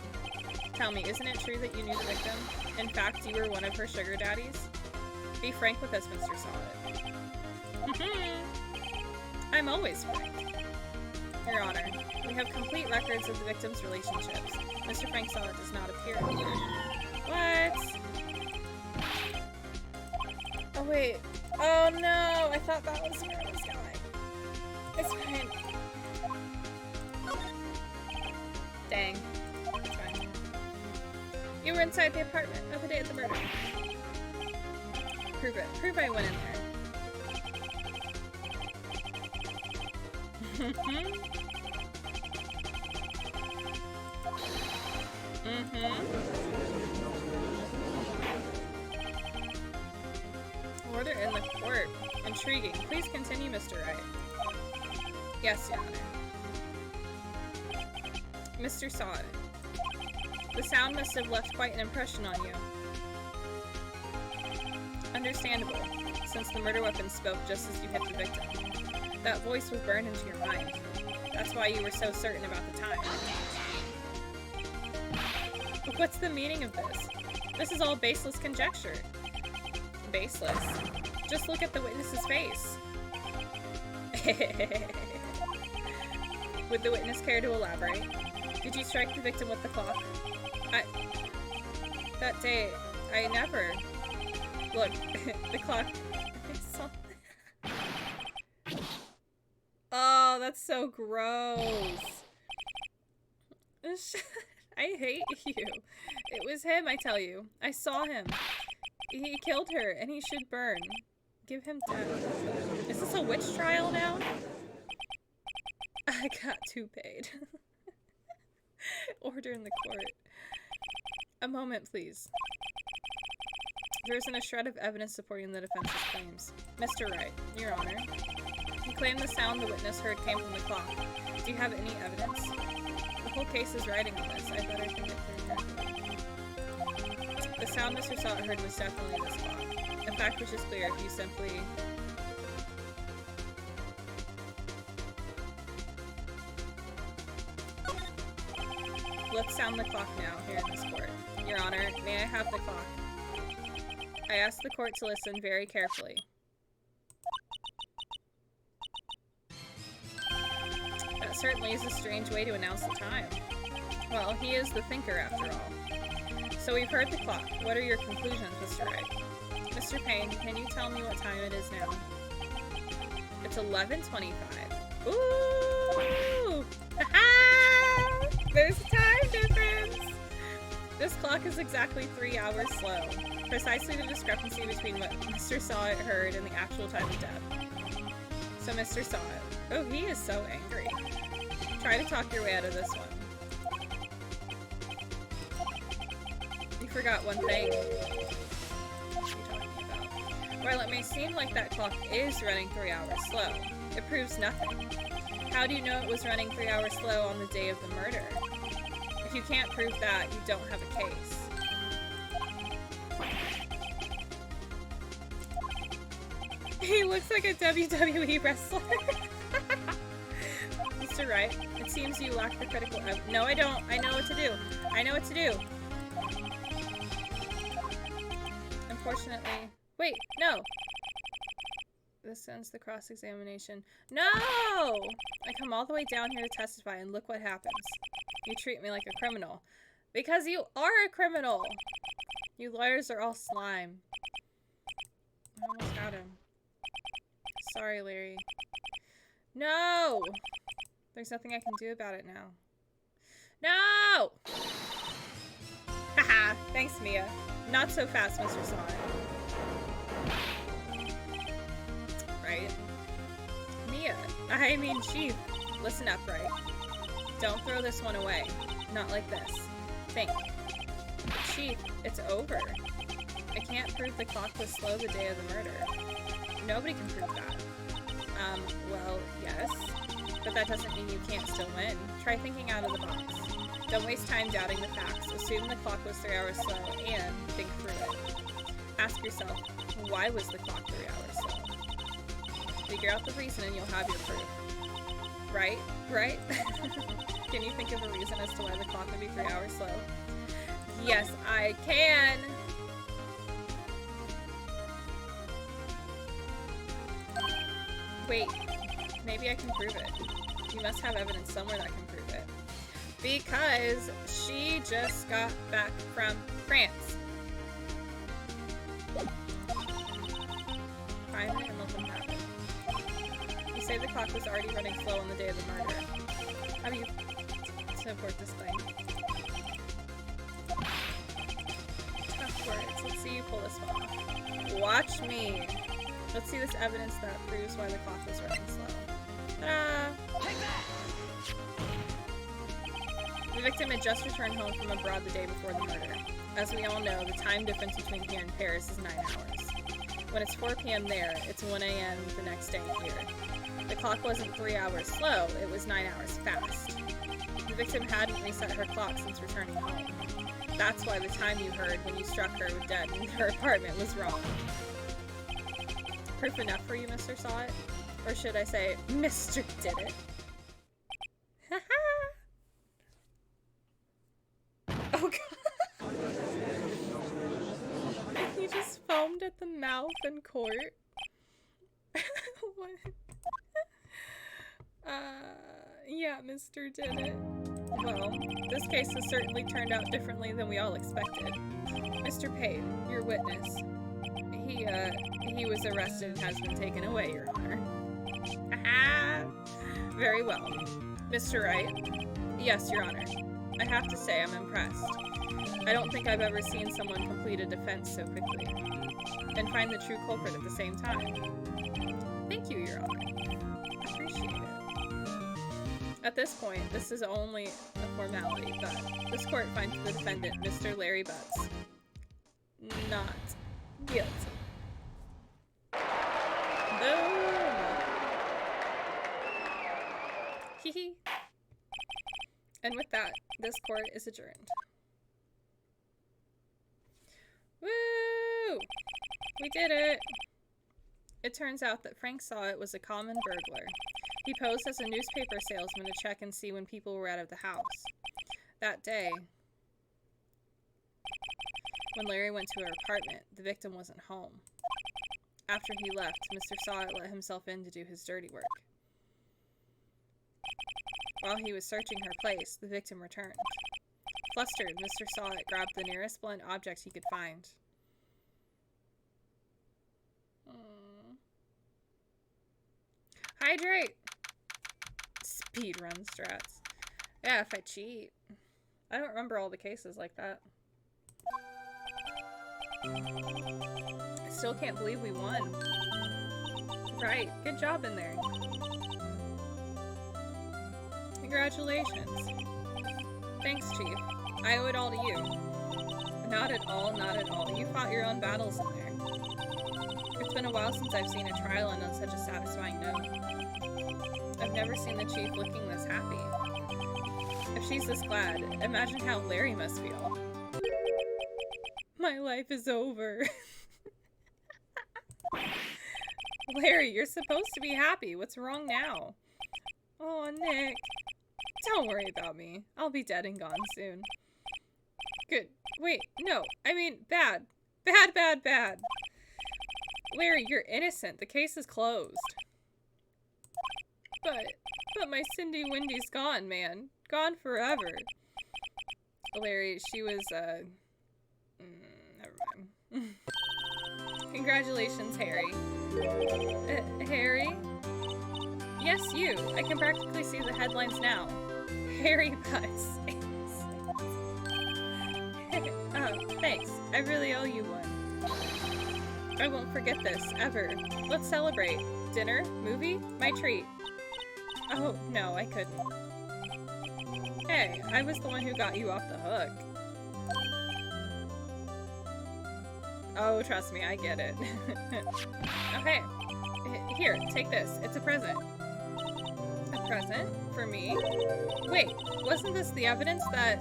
Tell me, isn't it true that you knew the victim? In fact, you were one of her sugar daddies? Be frank with us, Mr. Sawit. I'm always frank. Your Honor, We have complete records of the victims' relationships. Mr. Frank Sala does not appear anywhere. What? Oh, wait. Oh, no. I thought that was where I was going. It's fine. Dang. It's fine. You were inside the apartment of the day of the murder. Prove it. Prove I went in there. Order in the court. Intriguing. Please continue, Mr. Wright. Yes, Your Honor. Mr. Sod. The sound must have left quite an impression on you. Understandable, since the murder weapon spoke just as you hit the victim. That voice was burned into your mind. That's why you were so certain about the time. But what's the meaning of this? This is all baseless conjecture. Baseless? Just look at the witness's face. Would the witness care to elaborate? Did you strike the victim with the clock? That day, I never... Look, the clock... Oh, that's so gross. I hate you. It was him, I tell you. I saw him. He killed her, and he should burn. Give him death. Is this a witch trial now? I got too paid. Order in the court. A moment, please. There isn't a shred of evidence supporting the defense's claims. Mr. Wright, Your Honor. You claim the sound the witness heard came from the clock. Do you have any evidence? The whole case is riding on this. I better think it through. The sound Mr. Salt heard was definitely this clock. A fact which is clear if you simply... Let's sound the clock now, here in this court. Your Honor, may I have the clock? I ask the court to listen very carefully. That certainly is a strange way to announce the time. Well, he is the thinker after all. So we've heard the clock. What are your conclusions, Mr. Wright? Mr. Payne, can you tell me what time it is now? It's 11:25. Ooh! Ha-ha! There's a time difference! This clock is exactly 3 hours slow. Precisely the discrepancy between what Mr. Sawit heard and the actual time of death. So Mr. Sawit. Oh, he is so angry. Try to talk your way out of this one. You forgot one thing. What are you talking about? While it may seem like that clock is running 3 hours slow, it proves nothing. How do you know it was running 3 hours slow on the day of the murder? If you can't prove that, you don't have a case. He looks like a WWE wrestler. Mr. Wright, it seems you lack the critical No, I don't. I know what to do. I know what to do. Unfortunately... Wait, no! This ends the cross-examination. No! I come all the way down here to testify, and look what happens. You treat me like a criminal. Because you are a criminal! You lawyers are all slime. I almost got him. Sorry, Larry. No! There's nothing I can do about it now. No! Haha, thanks, Mia. Not so fast, Mr. Sonic. Right? Mia, I mean Chief. Listen up, Wright. Don't throw this one away. Not like this. Think. Chief, it's over. I can't prove the clock was slow the day of the murder. Nobody can prove that. Well, yes. But that doesn't mean you can't still win. Try thinking out of the box. Don't waste time doubting the facts. Assume the clock was 3 hours slow and think through it. Ask yourself, why was the clock 3 hours slow? Figure out the reason and you'll have your proof. Right? Right? Can you think of a reason as to why the clock would be 3 hours slow? Yes, I can! Wait, maybe I can prove it. You must have evidence somewhere that can prove Because she just got back from France. Find it and let them have it. You say the clock was already running slow on the day of the murder. How do you support this claim? Tough words. Let's see you pull this one off. Watch me. Let's see this evidence that proves why the clock was running slow. Ta-da! The victim had just returned home from abroad the day before the murder. As we all know, the time difference between here and Paris is 9 hours. When it's 4 p.m. there, it's 1 a.m. the next day here. The clock wasn't 3 hours slow, it was 9 hours fast. The victim hadn't reset her clock since returning home. That's why the time you heard when you struck her dead in her apartment was wrong. Proof enough for you, Mr. Saw It? Or should I say, Mr. Did It? Oh god. He just foamed at the mouth in court. What? Yeah, Mr. Did It. Well, this case has certainly turned out differently than we all expected. Mr. Payne, your witness. He was arrested and has been taken away, Your Honor. Very well. Mr. Wright? Yes, Your Honor. I have to say, I'm impressed. I don't think I've ever seen someone complete a defense so quickly. And find the true culprit at the same time. Thank you, Your Honor. Appreciate it. At this point, this is only a formality, but this court finds the defendant, Mr. Larry Butts, not guilty. Boom! Hee. And with that, this court is adjourned. Woo! We did it! It turns out that Frank Saw It was a common burglar. He posed as a newspaper salesman to check and see when people were out of the house. That day, when Larry went to her apartment, the victim wasn't home. After he left, Mr. Saw It let himself in to do his dirty work. While he was searching her place, the victim returned. Flustered, Mr. Saw It grabbed the nearest blunt object he could find. Hydrate! Speedrun strats. Yeah, if I cheat. I don't remember all the cases like that. I still can't believe we won. Right, good job in there. Congratulations. Thanks, Chief. I owe it all to you. Not at all, not at all. You fought your own battles in there. It's been a while since I've seen a trial end on such a satisfying note. I've never seen the Chief looking this happy. If she's this glad, imagine how Larry must feel. My life is over. Larry, you're supposed to be happy. What's wrong now? Oh, Nick. Don't worry about me. I'll be dead and gone soon. Good. Wait, no. I mean, bad. Bad, bad, bad. Larry, you're innocent. The case is closed. But my Cindy Windy's gone, man. Gone forever. Larry, she was, never mind. Congratulations, Harry. Harry? Yes, you. I can practically see the headlines now. Harry Butts. Oh, thanks. I really owe you one. I won't forget this, ever. Let's celebrate. Dinner? Movie? My treat. Oh, no, I couldn't. Hey, I was the one who got you off the hook. Oh, trust me, I get it. Okay. Here, take this. It's a present. A present? For me? Wait, wasn't this the evidence that...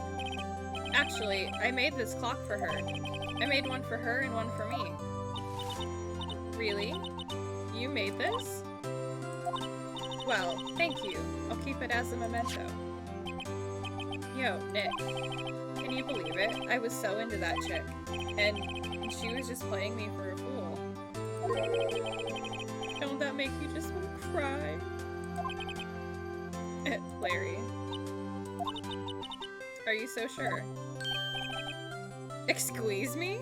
Actually, I made this clock for her. I made one for her and one for me. Really? You made this? Well, thank you. I'll keep it as a memento. Yo, Nick. Can you believe it? I was so into that chick. And she was just playing me for a fool. Don't that make you just want to cry? Larry. Are you so sure? Excuse me?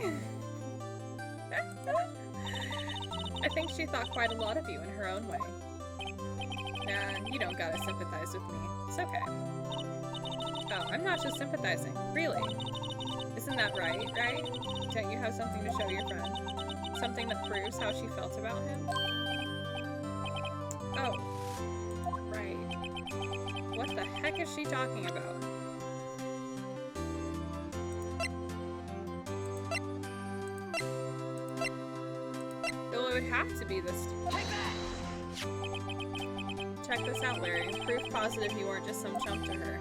I think she thought quite a lot of you in her own way. Nah, you don't gotta sympathize with me. It's okay. Oh, I'm not just sympathizing. Really? Isn't that right, right? Don't you have something to show your friend? Something that proves how she felt about him? Oh. Right. What the heck is she talking about? Well, it would have to be this. Check this out, Larry. Proof positive you weren't just some chump to her.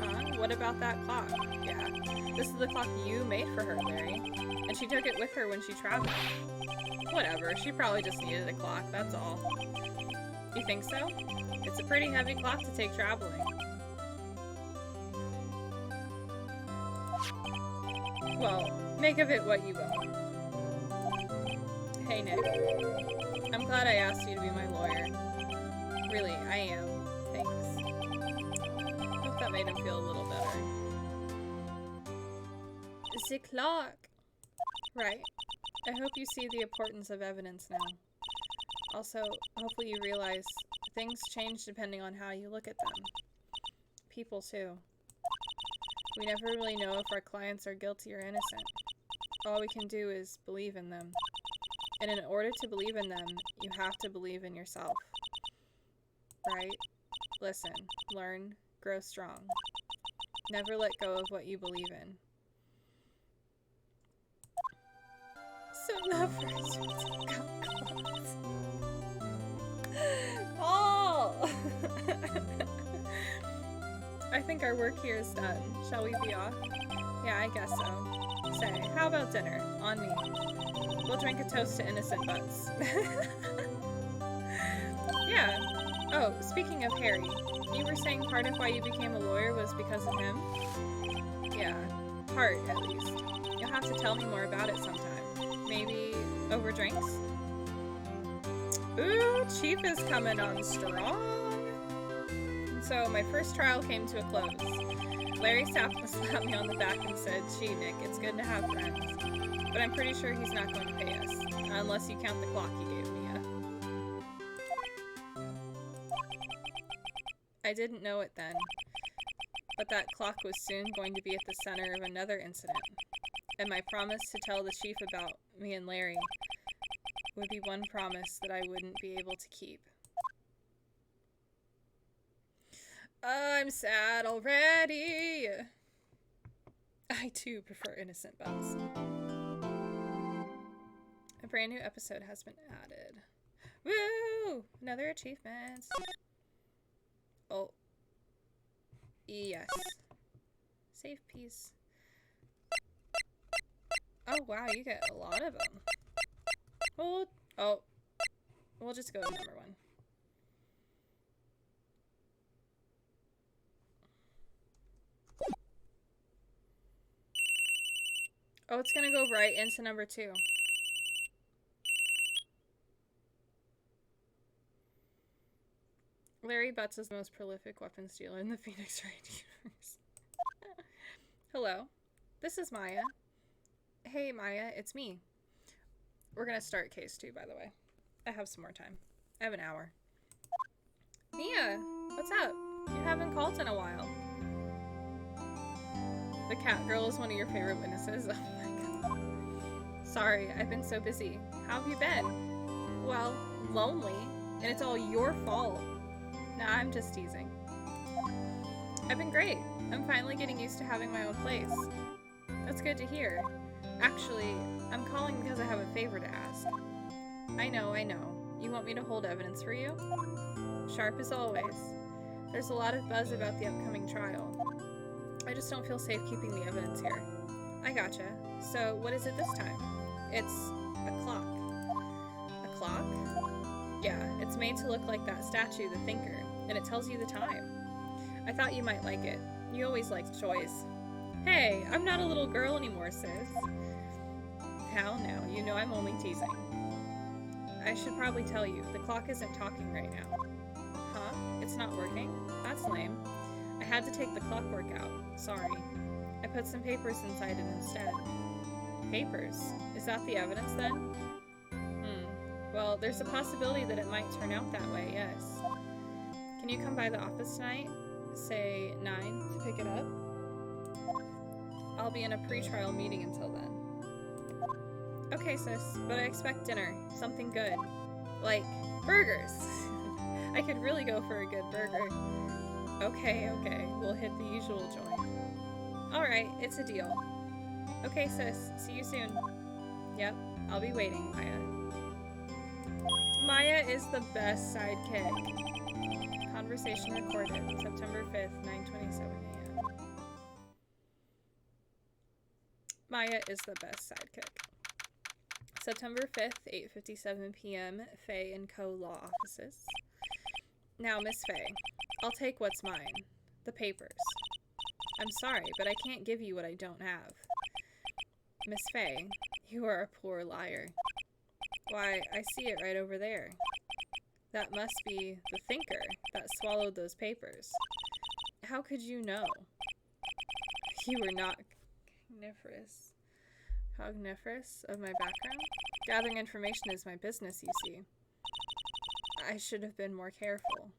Huh? What about that clock? Yeah. This is the clock you made for her, Larry. And she took it with her when she traveled. Whatever. She probably just needed a clock, that's all. You think so? It's a pretty heavy clock to take traveling. Well, make of it what you will. Hey, Nick. I'm glad I asked you to be my lawyer. Really, I am. Thanks. Hope that made him feel a little better. The clock! Right. I hope you see the importance of evidence now. Also, hopefully you realize things change depending on how you look at them. People, too. We never really know if our clients are guilty or innocent. All we can do is believe in them. And in order to believe in them, you have to believe in yourself. Right? Listen, learn, grow strong. Never let go of what you believe in. So lovers with clothes. Paul! I think our work here is done. Shall we be off? Yeah, I guess so. Say, how about dinner? On me. We'll drink a toast to innocent butts. Yeah. Oh, speaking of Harry, you were saying part of why you became a lawyer was because of him? Yeah, part at least. You'll have to tell me more about it sometime. Maybe over drinks? Ooh, Chief is coming on strong! So my first trial came to a close. Larry slapped me on the back and said, "Gee, Nick, it's good to have friends. But I'm pretty sure he's not going to pay us, unless you count the clock he gave me." I didn't know it then, but that clock was soon going to be at the center of another incident, and my promise to tell the chief about me and Larry would be one promise that I wouldn't be able to keep. I'm sad already! I too prefer innocent butts. A brand new episode has been added. Woo! Another achievement. Oh. Yes. Save piece. Oh wow, you get a lot of them. Hold. Oh. We'll just go with number one. Oh, it's gonna go right into number two. Larry Butts is the most prolific weapons dealer in the Phoenix Wright universe. Hello, this is Maya. Hey Maya, it's me. We're gonna start case 2, by the way. I have some more time. I have an hour. Mia, what's up? You haven't called in a while. The cat girl is one of your favorite witnesses. Oh my god. Sorry, I've been so busy. How have you been? Well, lonely, and it's all your fault. Nah, I'm just teasing. I've been great. I'm finally getting used to having my own place. That's good to hear. Actually, I'm calling because I have a favor to ask. I know. You want me to hold evidence for you? Sharp as always. There's a lot of buzz about the upcoming trial. I just don't feel safe keeping the evidence here. I gotcha. So, what is it this time? It's a clock. A clock? Yeah, it's made to look like that statue, the Thinker, and it tells you the time. I thought you might like it. You always liked toys. Hey, I'm not a little girl anymore, sis. Hell no, you know I'm only teasing. I should probably tell you, the clock isn't talking right now. Huh? It's not working? That's lame. I had to take the clockwork out. Sorry. put some papers inside it instead. Papers? Is that the evidence then? Well, there's a possibility that it might turn out that way, yes. Can you come by the office tonight? Say 9 to pick it up? I'll be in a pre-trial meeting until then. Okay, sis, but I expect dinner. Something good. Like, burgers! I could really go for a good burger. Okay, we'll hit the usual joint. Alright, it's a deal. Okay, sis, see you soon. Yep, I'll be waiting, Maya. Maya is the best sidekick. Conversation recorded, September 5th, 9:27 a.m. Maya is the best sidekick. September 5th, 8:57 p.m., Faye & Co. Law Offices. Now, Miss Faye, I'll take what's mine. The papers. I'm sorry, but I can't give you what I don't have. Miss Faye, you are a poor liar. Why, I see it right over there. That must be the thinker that swallowed those papers. How could you know? You were not cogniferous of my background? Gathering information is my business, you see. I should have been more careful.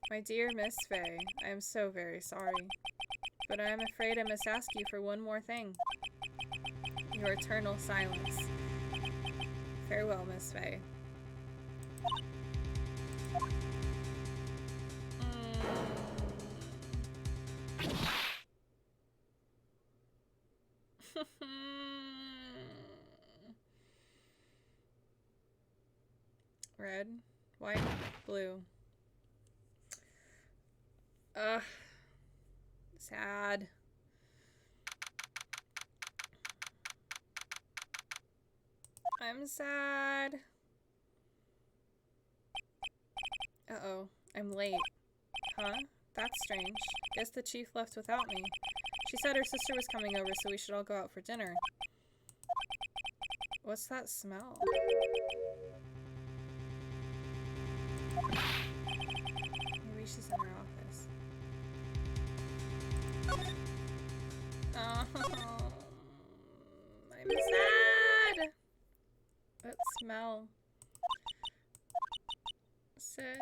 My dear Miss Faye, I am so very sorry. But I am afraid I must ask you for one more thing. Your eternal silence. Farewell, Miss Faye. Red, white, blue. Ugh. Sad. I'm sad. Uh-oh, I'm late. Huh? That's strange. Guess the chief left without me. She said her sister was coming over, so we should all go out for dinner. What's that smell? Maybe she's in her office. Oh, I'm sad! That smell. Sis,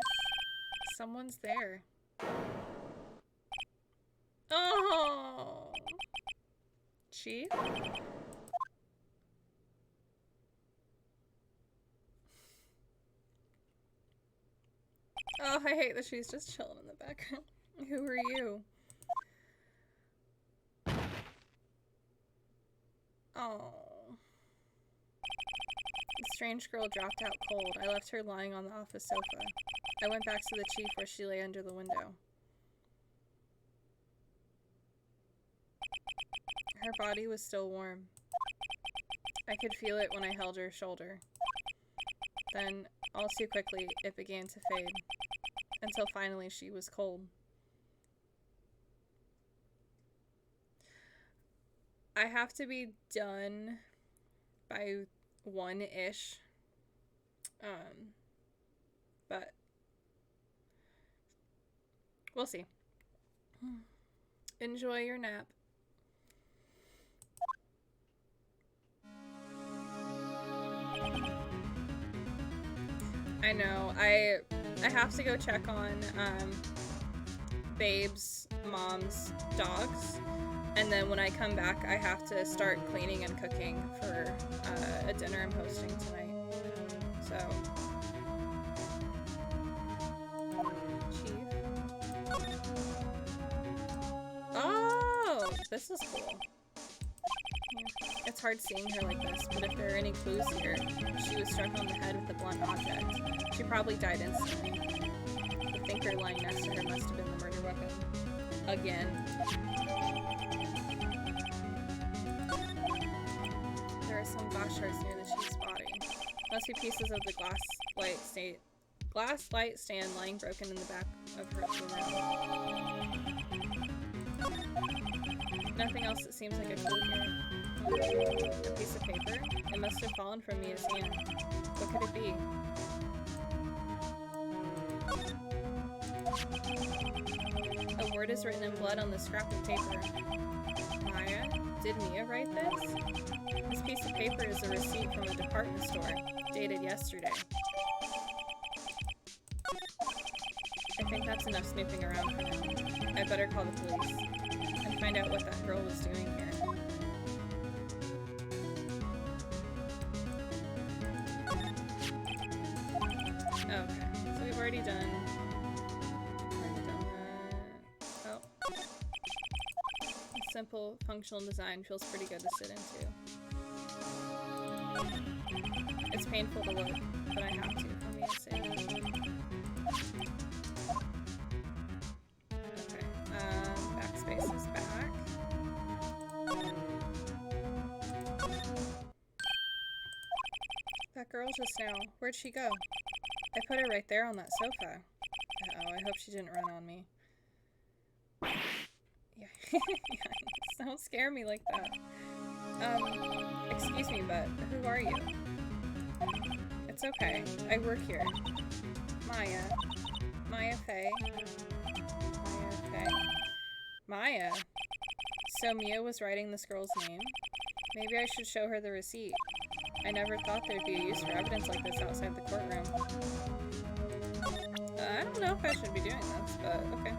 someone's there. Oh! Chief? Oh, I hate that she's just chilling in the background. Who are you? Oh. The strange girl dropped out cold. I left her lying on the office sofa. I went back to the chief where she lay under the window. Her body was still warm. I could feel it when I held her shoulder. Then, all too quickly, it began to fade. Until finally she was cold. I have to be done by 1-ish. But we'll see. Enjoy your nap. I know. I have to go check on Babe's mom's dogs. And then when I come back, I have to start cleaning and cooking for a dinner I'm hosting tonight. So, Chief. Oh, this is cool. It's hard seeing her like this, but if there are any clues here, she was struck on the head with a blunt object. She probably died instantly. The thinker lying next to her must have been the murder weapon. Again. There are some glass shards near the chief's body. Must be pieces of the glass light stand lying broken in the back of her room. Nothing else that seems like a clue here. A piece of paper? It must have fallen from Mia's hand. What could it be? A word is written in blood on the scrap of paper. Maya, did Mia write this? This piece of paper is a receipt from a department store, dated yesterday. I think that's enough snooping around for now. I better call the police and find out what that girl was doing here. Okay, so we've already done that. Oh. Simple functional design feels pretty good to sit into. It's painful to look, but I have to for Mia's sake. Okay, backspace is back. That girl just now, where'd she go? I put her right there on that sofa. Uh-oh, I hope she didn't run on me. Yeah, yikes, don't scare me like that. Excuse me, but who are you? It's okay, I work here. Maya. Maya Faye. Maya Faye. Maya? So Mia was writing this girl's name? Maybe I should show her the receipt. I never thought there'd be a use for evidence like this outside the courtroom. I don't know if I should be doing this, but okay.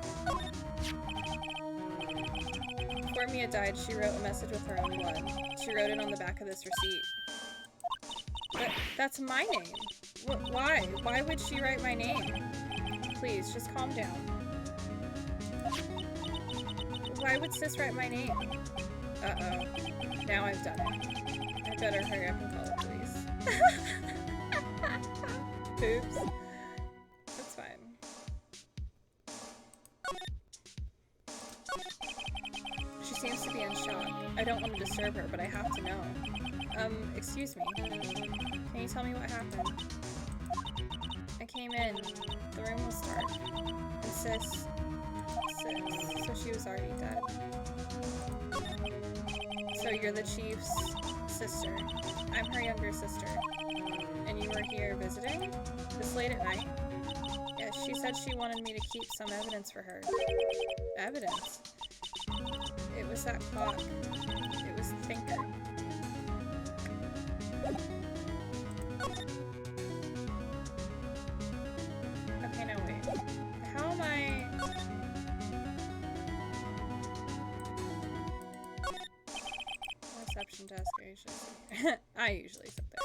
Before Mia died, she wrote a message with her own blood. She wrote it on the back of this receipt. But that's my name! Why? Why would she write my name? Please, just calm down. Why would sis write my name? Uh-oh. Now I've done it. I better hurry up and call the police. Oops. That's fine. She seems to be in shock. I don't want to disturb her, but I have to know. Excuse me. Can you tell me what happened? I came in. The room was dark. And sis, so she was already dead. So you're the chief's sister. I'm her younger sister. And you were here visiting? This late at night? Yeah, she said she wanted me to keep some evidence for her. Evidence? It was that clock. It was the thinker. Okay, now wait. How am I... Reception desk, I usually I usually sit there.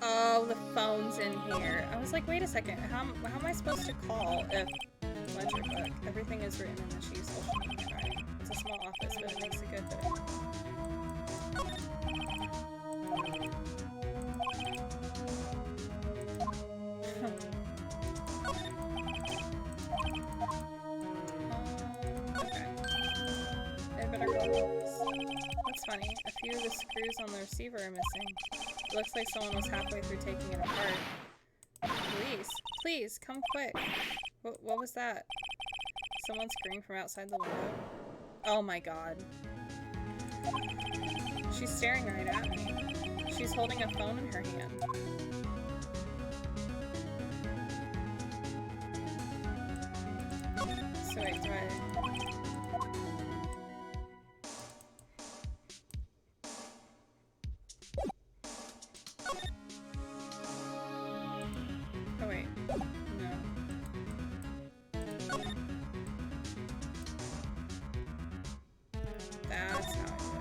Oh, the phone's in here. I was like, wait a second, how am I supposed to call if ledger book? Everything is written in the chief's social media, right? It's a small office, but it makes a good bit. Okay. I better go. That's funny. A few of the screws on the receiver are missing. It looks like someone was halfway through taking it apart. Police! Please, come quick! What was that? Someone screamed from outside the window? Oh my god. She's staring right at me. She's holding a phone in her hand. So wait, do I... Oh wait, no. That's how I do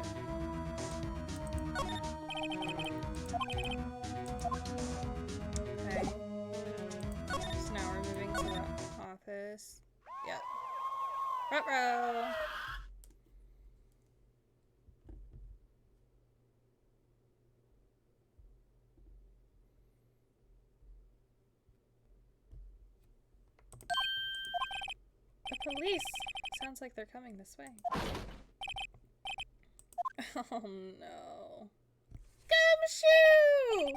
it. Okay. So now we're moving to the office. Yep. Ruh-roh! The police! Sounds like they're coming this way. Oh no. Gumshoe!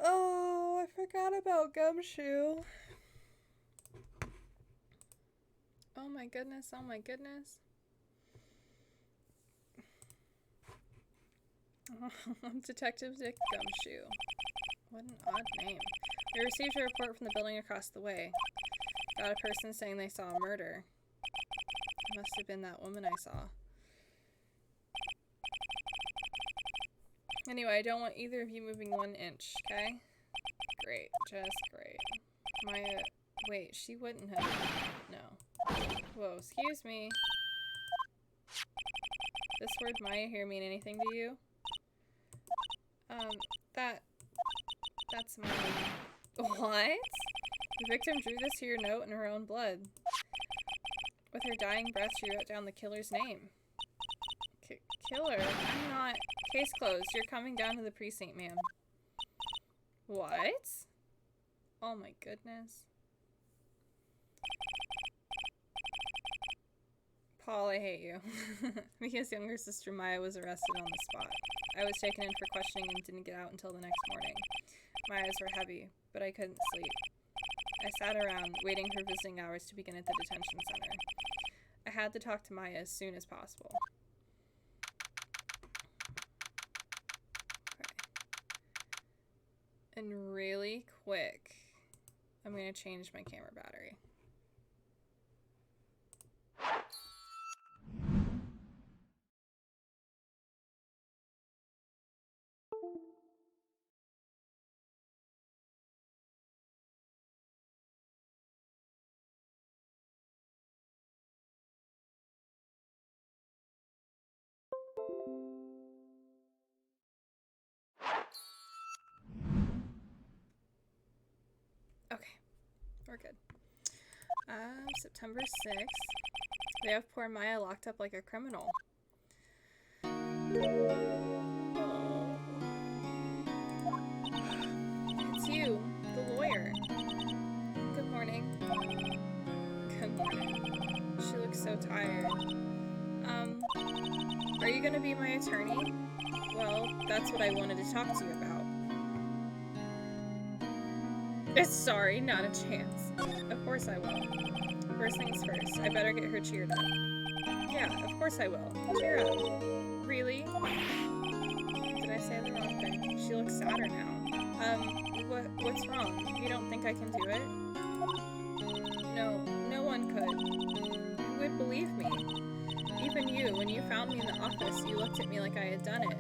Oh, I forgot about Gumshoe. Oh my goodness, oh my goodness. Detective Dick Gumshoe. What an odd name. We received a report from the building across the way. Got a person saying they saw a murder. It must have been that woman I saw. Anyway, I don't want either of you moving 1 inch, okay? Great, just great. Maya, wait, she wouldn't have. No. Whoa, excuse me. This word Maya here mean anything to you? That's my... What? The victim drew this here note in her own blood. With her dying breath, she wrote down the killer's name. Killer? I'm not... Case closed. You're coming down to the precinct, ma'am. What? Oh my goodness. Paul, I hate you. Mia's younger sister Maya was arrested on the spot. I was taken in for questioning and didn't get out until the next morning. My eyes were heavy, but I couldn't sleep. I sat around, waiting for visiting hours to begin at the detention center. I had to talk to Maya as soon as possible. Okay. And really quick, I'm going to change my camera battery. Okay, we're good. September 6th. They have poor Maya locked up like a criminal. Oh. It's you, the lawyer. Good morning. Good morning. She looks so tired. Are you gonna be my attorney? Well, that's what I wanted to talk to you about. Sorry, not a chance. Of course I will. First things first, I better get her cheered up. Yeah, of course I will. Cheer up. Really? Did I say the wrong thing? She looks sadder now. What's wrong? You don't think I can do it? No, no one could. Who would believe me? Even you, when you found me in the office, you looked at me like I had done it.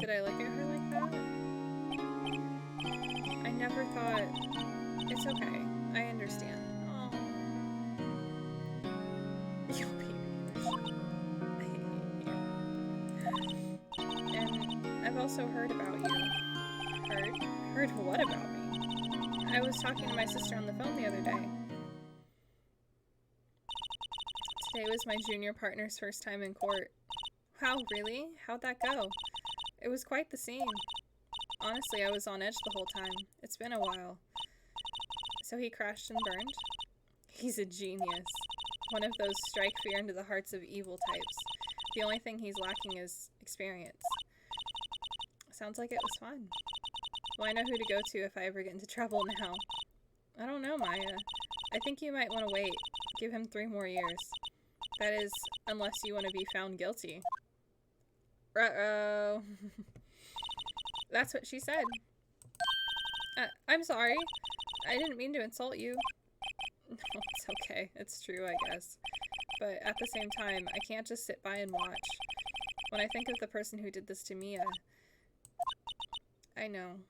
Did I look at her like that? I never thought... It's okay. I understand. Oh. You'll be I hate you. And I've also heard about you. Heard? Heard what about me? I was talking to my sister on the phone the other day. Today was my junior partner's first time in court. Wow, really? How'd that go? It was quite the scene. Honestly, I was on edge the whole time. It's been a while. So he crashed and burned? He's a genius. One of those strike fear into the hearts of evil types. The only thing he's lacking is experience. Sounds like it was fun. Well, I know who to go to if I ever get into trouble now. I don't know, Maya. I think you might want to wait. Give him 3 more years. That is, unless you want to be found guilty. Uh-oh. That's what she said. I'm sorry. I didn't mean to insult you. No, it's okay. It's true, I guess. But at the same time, I can't just sit by and watch. When I think of the person who did this to Mia... I know.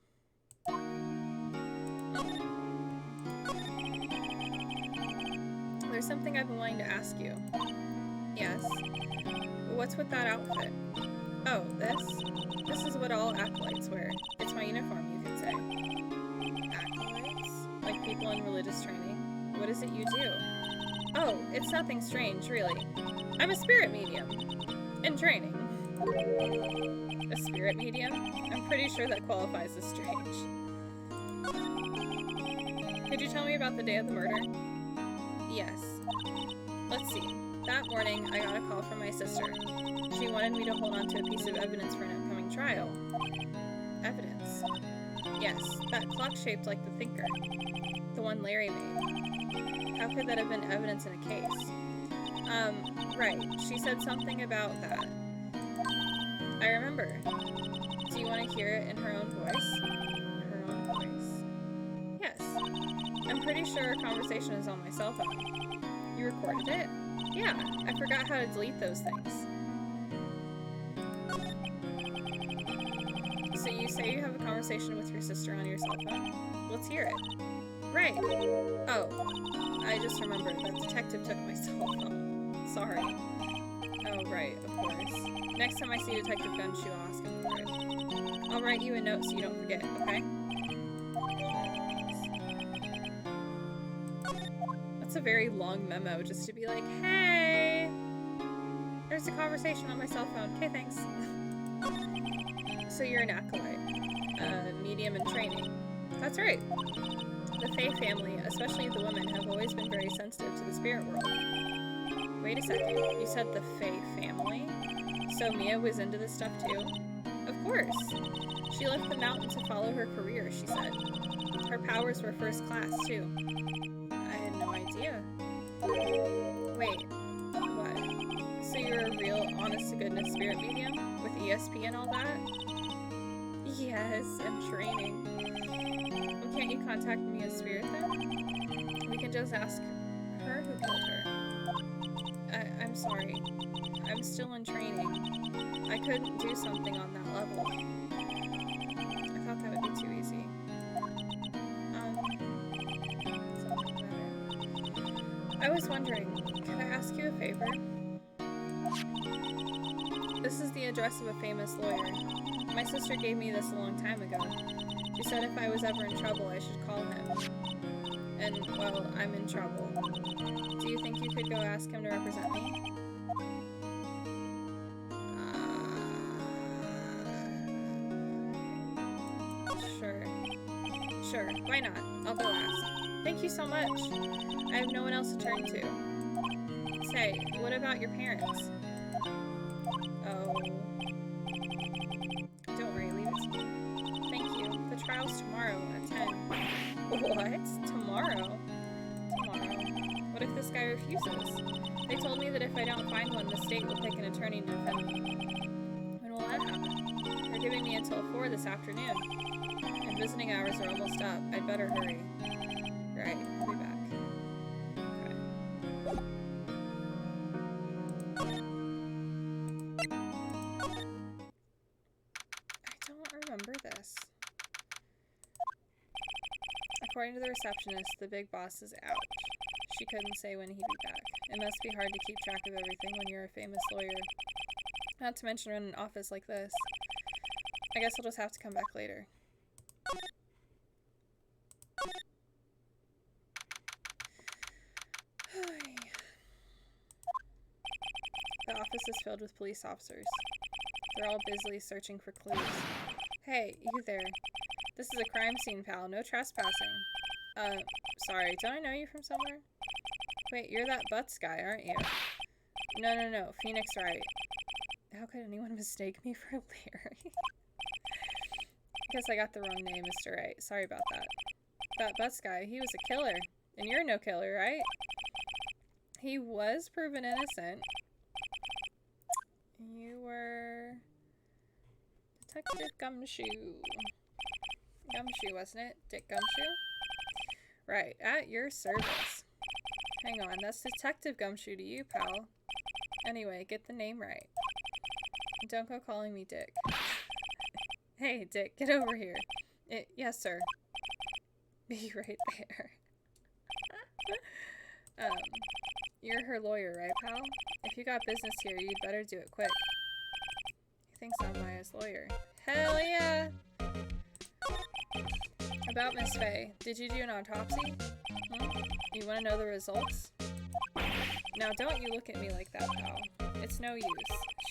There's something I've been wanting to ask you. Yes? What's with that outfit? Oh, this? This is what all acolytes wear. It's my uniform, you could say. Acolytes? Like people in religious training? What is it you do? Oh, it's nothing strange, really. I'm a spirit medium. In training. A spirit medium? I'm pretty sure that qualifies as strange. Could you tell me about the day of the murder? Yes. Let's see. That morning, I got a call from my sister. She wanted me to hold on to a piece of evidence for an upcoming trial. Evidence? Yes, that clock shaped like the thinker. The one Larry made. How could that have been evidence in a case? Right. She said something about that. I remember. Do you want to hear it in her own voice? Her own voice. Yes. I'm pretty sure our conversation is on my cell phone. You recorded it? Yeah. I forgot how to delete those things. So you say you have a conversation with your sister on your cell phone? Let's hear it. Right. Oh. I just remembered that detective took my cell phone. Sorry. Oh, right. Of course. Next time I see Detective Gumshoe, I'll ask him for it. I'll write you a note so you don't forget, okay? That's a very long memo just to be like, hey! There's a conversation on my cell phone. Okay, thanks. So you're an acolyte. Medium in training. That's right. The Fae family, especially the women, have always been very sensitive to the spirit world. Wait a second. You said the Fae family? So Mia was into this stuff too? Of course. She left the mountain to follow her career, she said. Her powers were first class, too. I had no idea. Wait. What? So you're a real, honest-to-goodness spirit medium? With ESP and all that? Yes, and training. Well, can't you contact Mia's spirit then? We can just ask her who killed her. I'm sorry. I'm still in training. I couldn't do something on that level. I thought that would be too easy. I was wondering, could I ask you a favor? This is the address of a famous lawyer. My sister gave me this a long time ago. She said if I was ever in trouble, I should call him. And, well, I'm in trouble. Do you think you could go ask him to represent me? Sure, why not? I'll go ask. Thank you so much. I have no one else to turn to. Say, what about your parents? Oh. Don't worry, leave it to me. Thank you. The trial's tomorrow at 10. What? Tomorrow? Tomorrow. What if this guy refuses? They told me that if I don't find one, the state will pick an attorney to defend me. When will that happen? They're giving me until 4 this afternoon. And visiting hours are almost up. I'd better hurry. Right, I'll be back. Okay. I don't remember this. According to the receptionist, the big boss is out. She couldn't say when he'd be back. It must be hard to keep track of everything when you're a famous lawyer. Not to mention run an office like this. I guess I'll just have to come back later. The office is filled with police officers. They're all busily searching for clues. Hey, you there. This is a crime scene, pal. No trespassing. Sorry, don't I know you from somewhere? Wait, you're that Butts guy, aren't you? No. Phoenix Wright. How could anyone mistake me for Larry? Guess I got the wrong name, Mr. Wright. Sorry about that. That Butts guy, he was a killer. And you're no killer, right? He was proven innocent. You were... Detective Gumshoe. Gumshoe, wasn't it? Dick Gumshoe? Right, at your service. Hang on, that's Detective Gumshoe to you, pal. Anyway, get the name right. Don't go calling me Dick. Hey, Dick, get over here. Yes, sir. Be right there. You're her lawyer, right, pal? If you got business here, you'd better do it quick. He thinks I'm Maya's lawyer. Hell yeah! About Miss Faye, did you do an autopsy? You want to know the results? Now, don't you look at me like that, pal. It's no use.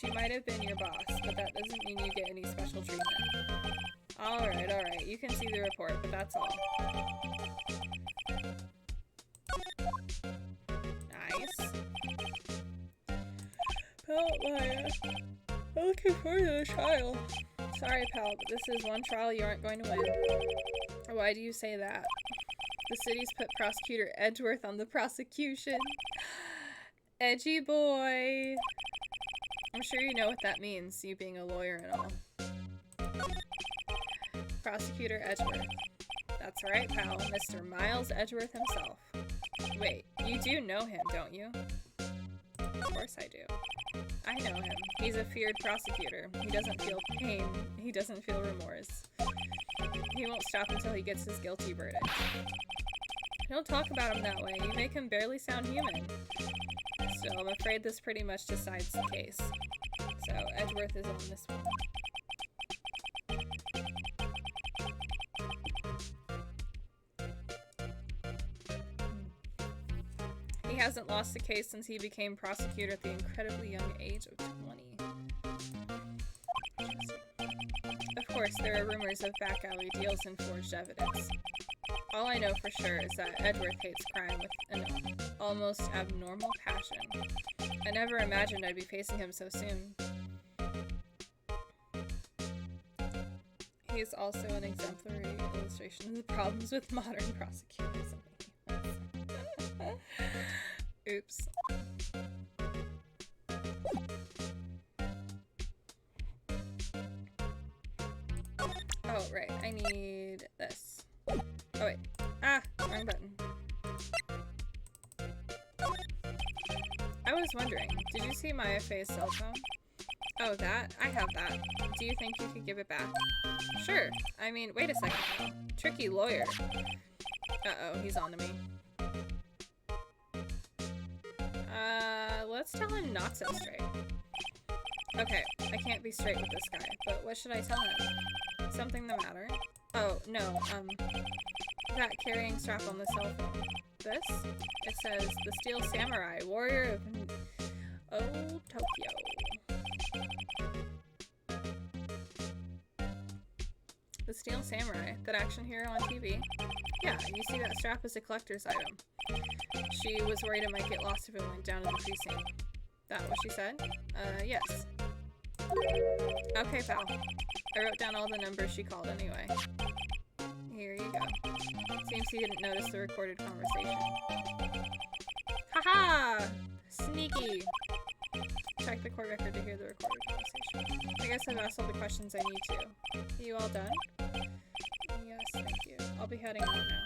She might have been your boss, but that doesn't mean you get any special treatment. Alright. You can see the report, but that's all. Nice. Pal, Maya. I'm looking forward to the trial. Sorry, pal, but this is one trial you aren't going to win. Why do you say that? The city's put Prosecutor Edgeworth on the prosecution. Edgy boy. I'm sure you know what that means, you being a lawyer and all. Prosecutor Edgeworth. That's right, pal. Mr. Miles Edgeworth himself. Wait, you do know him, don't you? Of course I do. I know him. He's a feared prosecutor. He doesn't feel pain. He doesn't feel remorse. He won't stop until he gets his guilty verdict. Don't talk about him that way. You make him barely sound human. So I'm afraid this pretty much decides the case. So Edgeworth is on this one. He hasn't lost a case since he became prosecutor at the incredibly young age of 20. Of course, there are rumors of back alley deals and forged evidence. All I know for sure is that Edgeworth hates crime with an almost abnormal passion. I never imagined I'd be facing him so soon. He is also an exemplary illustration of the problems with modern prosecutors. Oops. Oh, right. I need this. Oh, wait. Ah! Wrong button. I was wondering, did you see Maya Faye's cell phone? Oh, that? I have that. Do you think you could give it back? Sure. I mean, wait a second. Tricky lawyer. Uh-oh, he's on to me. Let's tell him not so straight. Okay, I can't be straight with this guy, but what should I tell him? Something the matter? Oh, no, that carrying strap on the cell phone. This? It says, the Steel Samurai, warrior of old Tokyo. The Steel Samurai, that action hero on TV? Yeah, you see that strap is a collector's item. She was worried it might get lost if it went down in the precinct. That what she said? Yes. Okay, pal. I wrote down all the numbers she called anyway. Here you go. Seems he didn't notice the recorded conversation. Haha! Sneaky! Check the court record to hear the recorded conversation. I guess I've asked all the questions I need to. You all done? Yes, thank you. I'll be heading out now.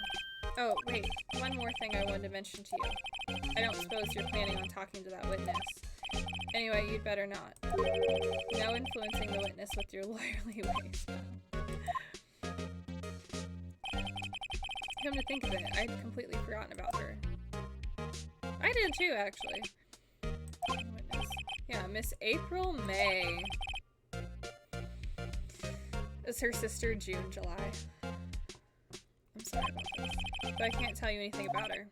Oh, wait. One more thing I wanted to mention to you. I don't suppose you're planning on talking to that witness. Anyway, you'd better not. No influencing the witness with your lawyerly ways. Come to think of it, I'd completely forgotten about her. I did too, actually. Witness. Yeah, Miss April May. Is her sister June, July. I'm sorry about this, but I can't tell you anything about her.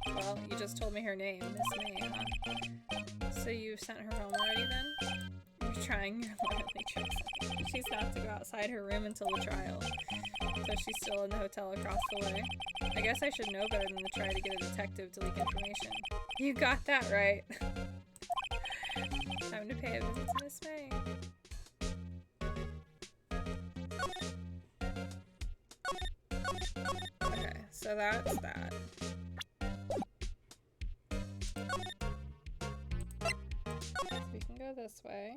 Well, you just told me her name, Miss May, huh? So you sent her home already then? You're trying your loyalty tricks. She's got to go outside her room until the trial, so she's still in the hotel across the way. I guess I should know better than to try to get a detective to leak information. You got that right. Time to pay a visit to Miss May. Okay, so that's that. We can go this way.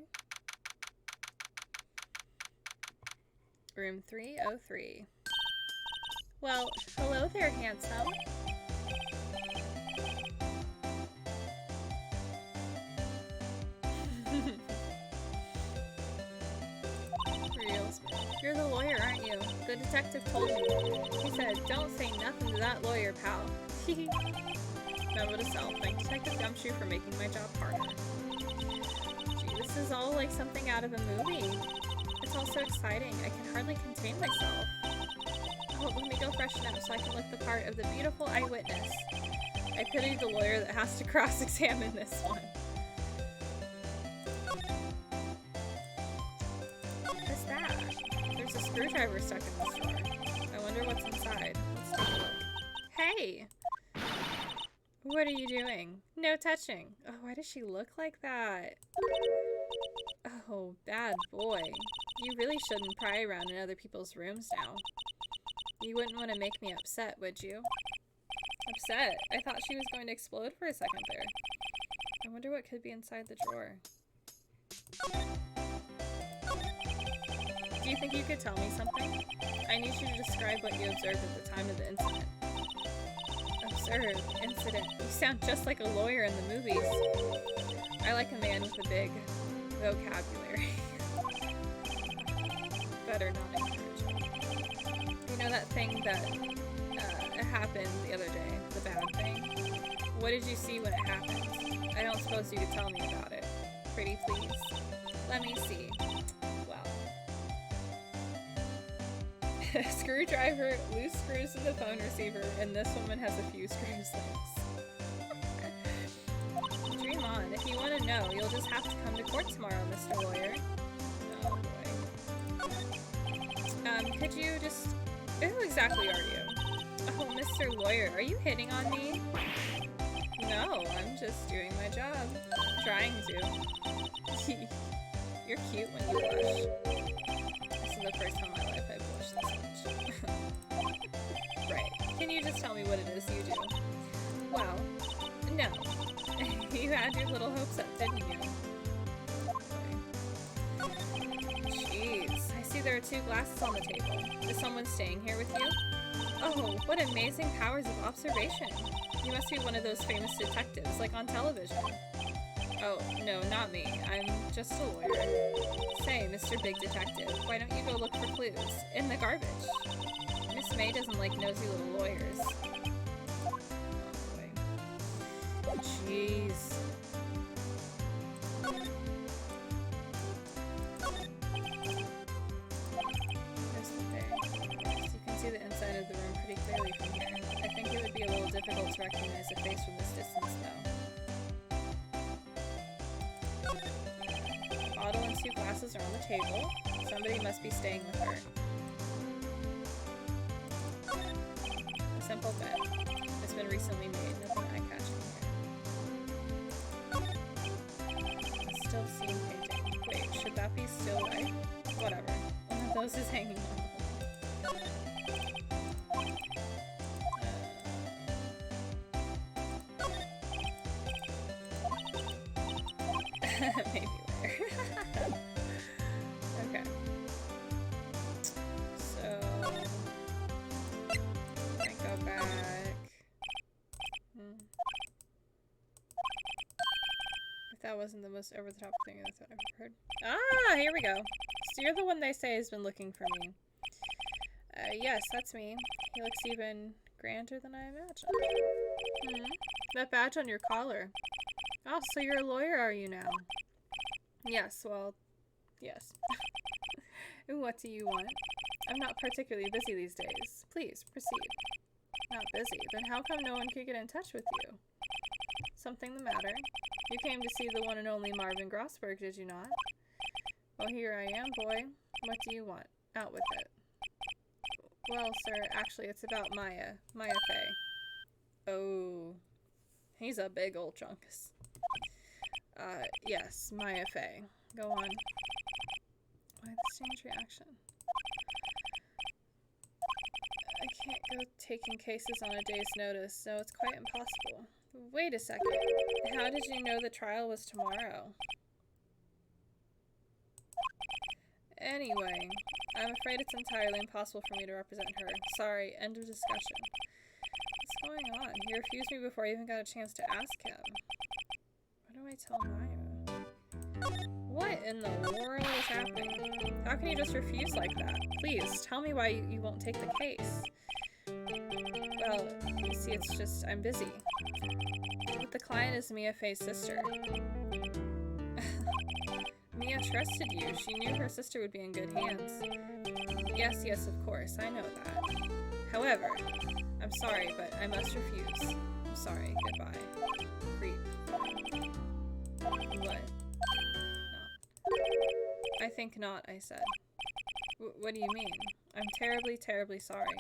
Room 303. Well, hello there, handsome. Reals. You're the lawyer, aren't you? The detective told me. He said, don't say nothing to that lawyer, pal. Note to self, thank Detective Gumshoe for making my job harder. Gee, this is all like something out of a movie. It's all so exciting, I can hardly contain myself. Oh, let me go freshen up so I can look the part of the beautiful eyewitness. I pity the lawyer that has to cross-examine this one. What's that? There's a screwdriver stuck in this drawer. I wonder what's inside. Let's take a look. Hey! What are you doing? No touching. Oh, why does she look like that? Oh, bad boy. You really shouldn't pry around in other people's rooms now. You wouldn't want to make me upset, would you? Upset. I thought she was going to explode for a second there. I wonder what could be inside the drawer. Do you think you could tell me something? I need you to describe what you observed at the time of the incident. Observed? Incident? You sound just like a lawyer in the movies. I like a man with a big vocabulary. Better not encourage it. You know that thing that happened the other day? The bad thing? What did you see when it happened? I don't suppose you could tell me about it. Pretty please. Let me see. Well. Screwdriver, loose screws in the phone receiver, and this woman has a few screws loose. Dream on. If you want to know, you'll just have to come to court tomorrow, Mr. Lawyer. Oh boy. Could you just... Who exactly are you? Oh, Mr. Lawyer, are you hitting on me? No, I'm just doing my job. Trying to. You're cute when you blush. This is the first time in my life I've blushed this much. Right. Can you just tell me what it is you do? Well, no. You had your little hopes up, didn't you? Jeez. I see there are 2 glasses on the table. Is someone staying here with you? Oh, what amazing powers of observation. You must be one of those famous detectives, like on television. Oh, no, not me. I'm just a lawyer. Say, Mr. Big Detective, why don't you go look for clues? In the garbage. Miss May doesn't like nosy little lawyers. Oh, boy. Jeez. There's the thing. Yes, you can see the inside of the room pretty clearly from here. I think it would be a little difficult to recognize a face from this distance, though. A bottle and 2 glasses are on the table. Somebody must be staying with her. A simple bed. It's been recently made. Nothing eye-catching here. A still scene painting. Wait, should that be still life? Whatever. One of those is hanging on the wall. Maybe later. Okay. So I go back. If that wasn't the most over-the-top thing I've ever heard. Ah, here we go. So you're the one they say has been looking for me. Yes, that's me. He looks even grander than I imagined. That badge on your collar. Oh, so you're a lawyer, are you now? Yes, well, yes. What do you want? I'm not particularly busy these days. Please, proceed. Not busy? Then how come no one could get in touch with you? Something the matter? You came to see the one and only Marvin Grossberg, did you not? Well, here I am, boy. What do you want? Out with it. Well, sir, actually, it's about Maya. Maya Fey. Oh. He's a big old chunkus. Yes, Maya Fey. Go on. Why the strange reaction? I can't go taking cases on a day's notice, so it's quite impossible. Wait a second. How did you know the trial was tomorrow? Anyway, I'm afraid it's entirely impossible for me to represent her. Sorry, end of discussion. What's going on? He refused me before I even got a chance to ask him. What do I tell Maya? What in the world is happening? How can you just refuse like that? Please, tell me why you won't take the case. Well, you see, it's just, I'm busy. But the client is Mia Fey's sister. Mia trusted you. She knew her sister would be in good hands. Yes, yes, of course. I know that. However, I'm sorry, but I must refuse. I'm sorry. Goodbye. Creep. What? Not. I think not, I said. What do you mean? I'm terribly, terribly sorry.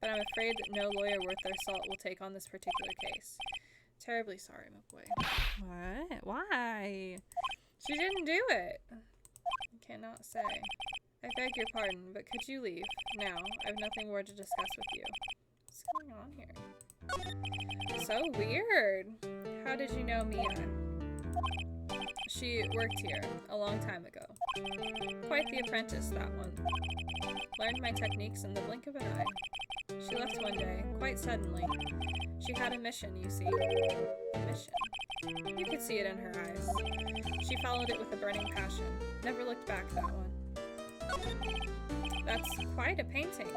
But I'm afraid that no lawyer worth their salt will take on this particular case. Terribly sorry, my boy. What? Why? She didn't do it. I cannot say. I beg your pardon, but could you leave? Now, I have nothing more to discuss with you. What's going on here? So weird. How did you know Mia? She worked here a long time ago. Quite the apprentice, that one. Learned my techniques in the blink of an eye. She left one day, quite suddenly. She had a mission, you see. A mission. You could see it in her eyes. She followed it with a burning passion. Never looked back, that one. That's quite a painting.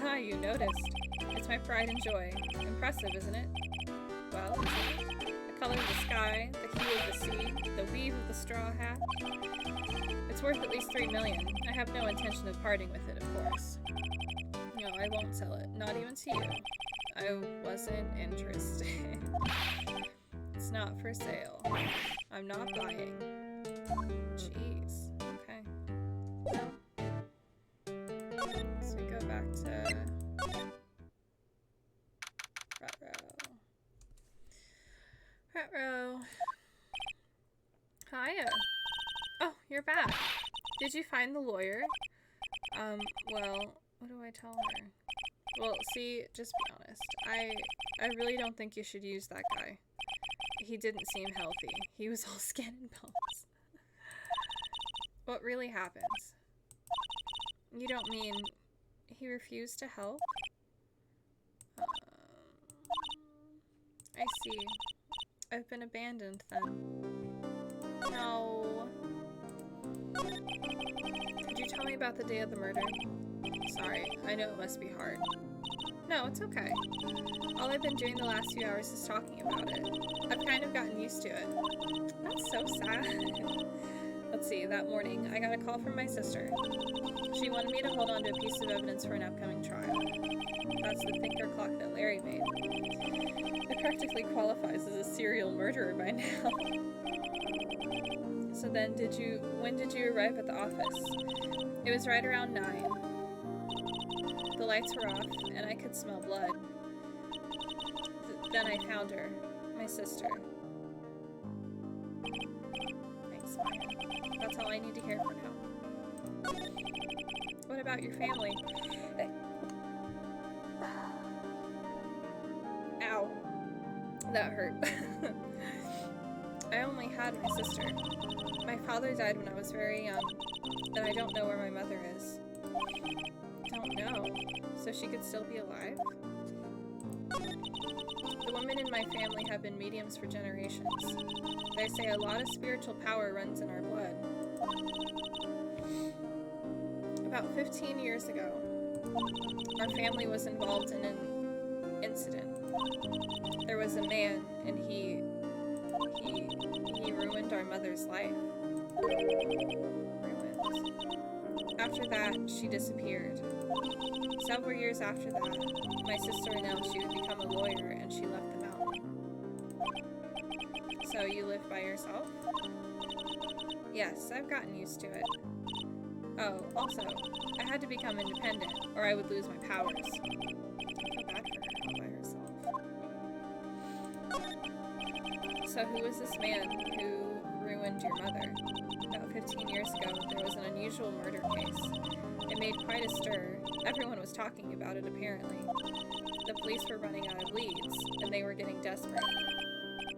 Ah, you noticed. It's my pride and joy. Impressive, isn't it? Well, isn't it? The color of the sky, the hue of the sea, the weave of the straw hat. It's worth at least 3 million. I have no intention of parting with it, of course. No, I won't sell it. Not even to you. I wasn't interested. It's not for sale. I'm not buying. Jeez. Okay. Well. So we go back to Retro. Hiya. Oh, you're back. Did you find the lawyer? Well, what do I tell her? Well, see, just be honest. I really don't think you should use that guy. He didn't seem healthy. He was all skin and bones. What really happened? You don't mean he refused to help? I see. I've been abandoned then. No. Could you tell me about the day of the murder? Sorry, I know it must be hard. No, it's okay. All I've been doing the last few hours is talking about it. I've kind of gotten used to it. That's so sad. Let's see, that morning, I got a call from my sister. She wanted me to hold on to a piece of evidence for an upcoming trial. That's the thinker clock that Larry made. It practically qualifies as a serial murderer by now. So then, when did you arrive at the office? It was right around 9. The lights were off, and I could smell blood. Then I found her, my sister. Thanks, Maya. That's all I need to hear for now. What about your family? Ow. That hurt. I only had my sister. My father died when I was very young, and I don't know where my mother is. Don't know. So she could still be alive? The women in my family have been mediums for generations. They say a lot of spiritual power runs in our blood. About 15 years ago, our family was involved in an incident. There was a man, and he ruined our mother's life. Ruined. After that, she disappeared. Several years after that, my sister announced she would become a lawyer, and she left the mountain. So you live by yourself? Yes, I've gotten used to it. Oh, also, I had to become independent, or I would lose my powers. I feel bad for her all by herself. So who was this man who ruined your mother? About 15 years ago, there was an unusual murder case. It made quite a stir. Everyone was talking about it, apparently. The police were running out of leads, and they were getting desperate.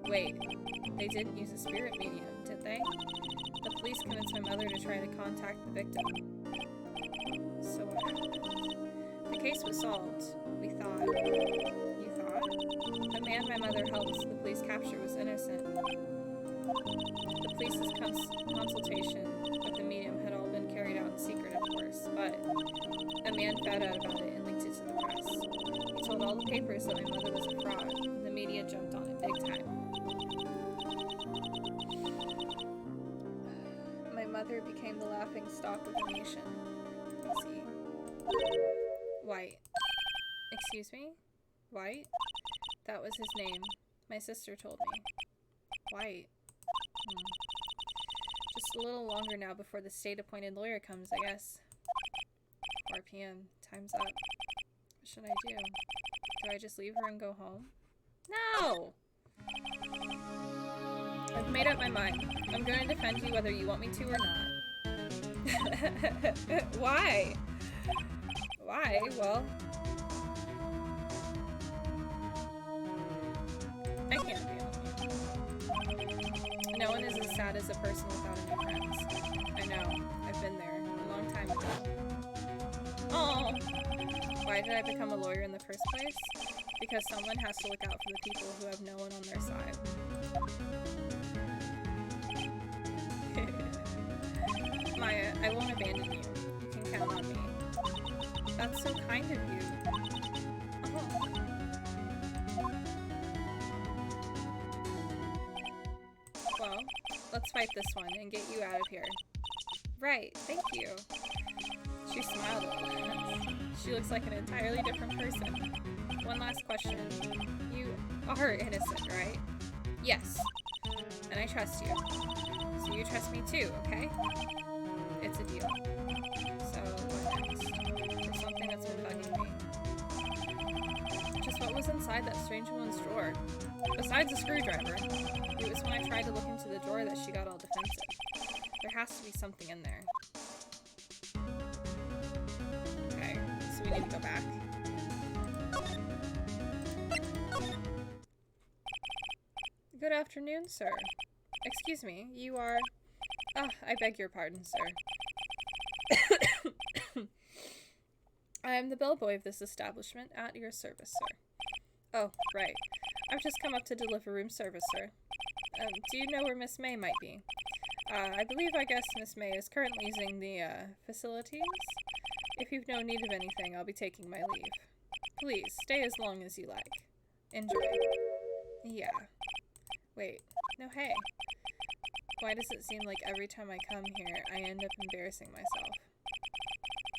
Wait, they didn't use a spirit medium, did they? The police convinced my mother to try to contact the victim. So what happened? The case was solved, we thought. You thought? The man my mother helped the police capture was innocent. The police's consultation with the medium had all been carried out in secret, of course, but a man found out about it and leaked it to the press. He told all the papers that my mother was a fraud, and the media jumped on it big time. My mother became the laughing stock of the nation. I see. White. Excuse me? White? That was his name. My sister told me. White. Just a little longer now before the state-appointed lawyer comes, I guess. 4 p.m. Time's up. What should I do? Do I just leave her and go home? No! I've made up my mind. I'm going to defend you whether you want me to or not. Why? Why? Well, No one is as sad as a person without any friends. I know. I've been there. A long time ago. Oh! Why did I become a lawyer in the first place? Because someone has to look out for the people who have no one on their side. Maya, I won't abandon you. You can count on me. That's so kind of you. Oh. Well, let's fight this one and get you out of here. Right, thank you. She smiled at me. She looks like an entirely different person. One last question. You are innocent, right? Yes. And I trust you. So you trust me too, okay? It's a deal. So, what next? There's something that's been bugging me. Just what was inside that strange woman's drawer? Besides a screwdriver, it was when I tried to look into the drawer that she got all defensive. There has to be something in there. Okay, so we need to go back. Good afternoon, sir. Excuse me, you are... Ah, I beg your pardon, sir. I am the bellboy of this establishment, at your service, sir. Oh, right. I've just come up to deliver room service, sir. Do you know where Miss May might be? I believe I guess Miss May is currently using the, facilities? If you've no need of anything, I'll be taking my leave. Please, stay as long as you like. Enjoy. Yeah. Wait. No, hey. Why does it seem like every time I come here, I end up embarrassing myself?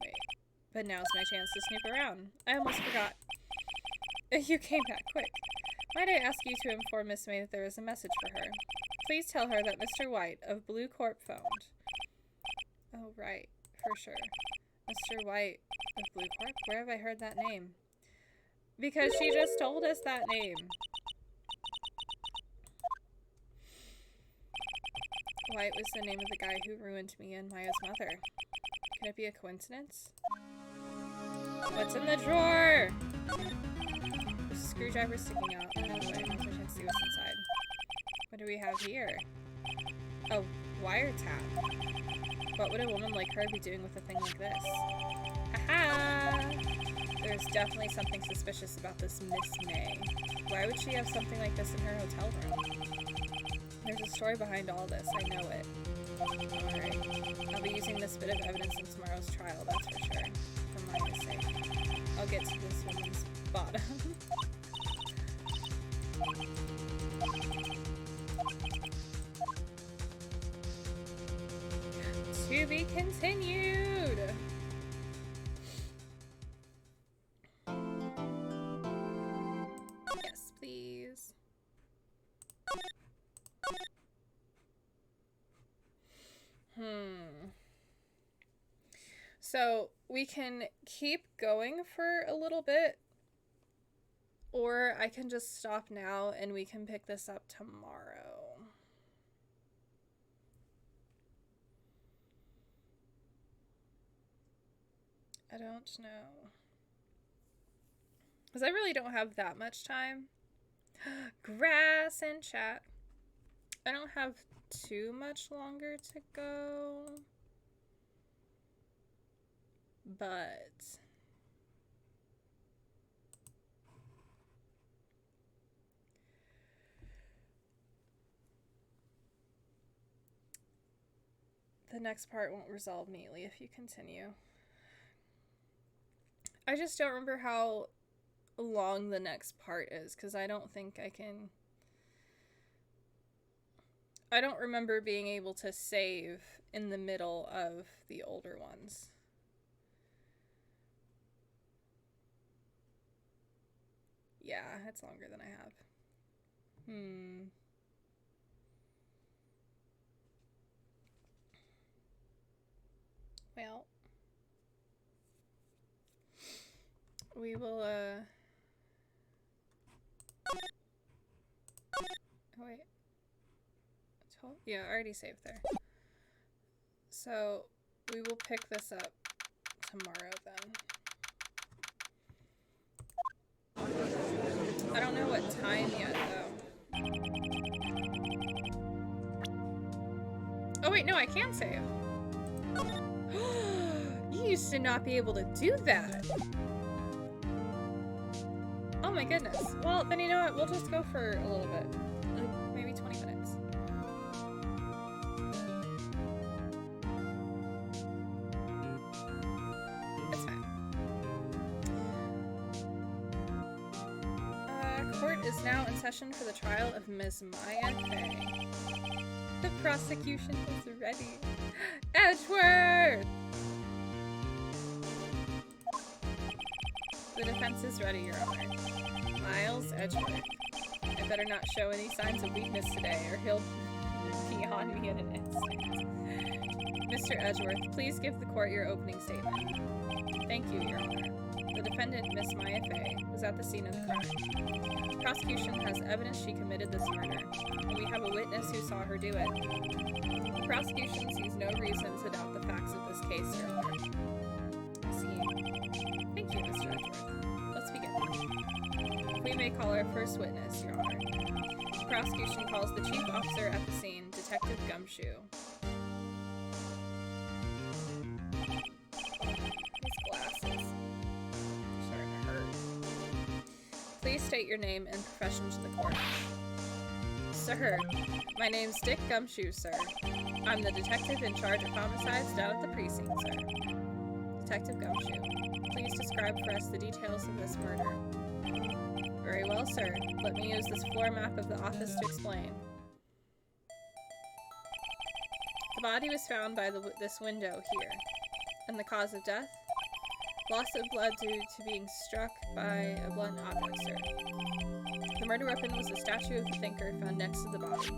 Wait. But now's my chance to snoop around. I almost forgot. You came back quick. Might I ask you to inform Miss May that there is a message for her? Please tell her that Mr. White of Blue Corp phoned. Oh, right. For sure. Mr. White of Blue Corp? Where have I heard that name? Because she just told us that name. White was the name of the guy who ruined me and Maya's mother. Can it be a coincidence? What's in the drawer? There's a screwdriver sticking out. Oh boy, now's my chance to see what's inside. What do we have here? A wiretap. What would a woman like her be doing with a thing like this? Haha! There's definitely something suspicious about this Miss May. Why would she have something like this in her hotel room? There's a story behind all this, I know it. Alright. I'll be using this bit of evidence in tomorrow's trial, that's for sure. For my sake. I'll get to this woman's bottom. To be continued! Yes, please. So, we can keep going for a little bit, or I can just stop now and we can pick this up tomorrow. I don't know. Because I really don't have that much time. Grass and chat. I don't have too much longer to go. But the next part won't resolve neatly if you continue. I just don't remember how long the next part is, because I don't think I can... I don't remember being able to save in the middle of the older ones. Yeah, it's longer than I have. Well, we will, oh, wait. Yeah, I already saved there. So, we will pick this up tomorrow then. I don't know what time yet, though. wait, no, I can save. You used to not be able to do that. Oh my goodness. Well, then you know what? We'll just go for a little bit. Like, maybe 20 minutes. It's fine. Court is now in session for the trial of Ms. Maya Fey. The prosecution is ready. Edgeworth! The defense is ready, Your Honor. Miles Edgeworth. I better not show any signs of weakness today, or he'll be on me in an instant. Mr. Edgeworth, please give the court your opening statement. Thank you, Your Honor. The defendant, Miss Maya Fey, was at the scene of the crime. The prosecution has evidence she committed this murder, and we have a witness who saw her do it. The prosecution sees no reason to doubt the facts of this case, Your Honor. I see. Thank you, Mr. Edgeworth. Let's begin. We may call our first witness, Your Honor. The prosecution calls the chief officer at the scene, Detective Gumshoe. His glasses. Starting to hurt. Please state your name and profession to the court. Sir, my name's Dick Gumshoe, sir. I'm the detective in charge of homicides down at the precinct, sir. Detective Gumshoe, please describe for us the details of this murder. Very well, sir. Let me use this floor map of the office to explain. The body was found by this window here. And the cause of death? Loss of blood due to being struck by a blunt object, sir. The murder weapon was a statue of the thinker found next to the body.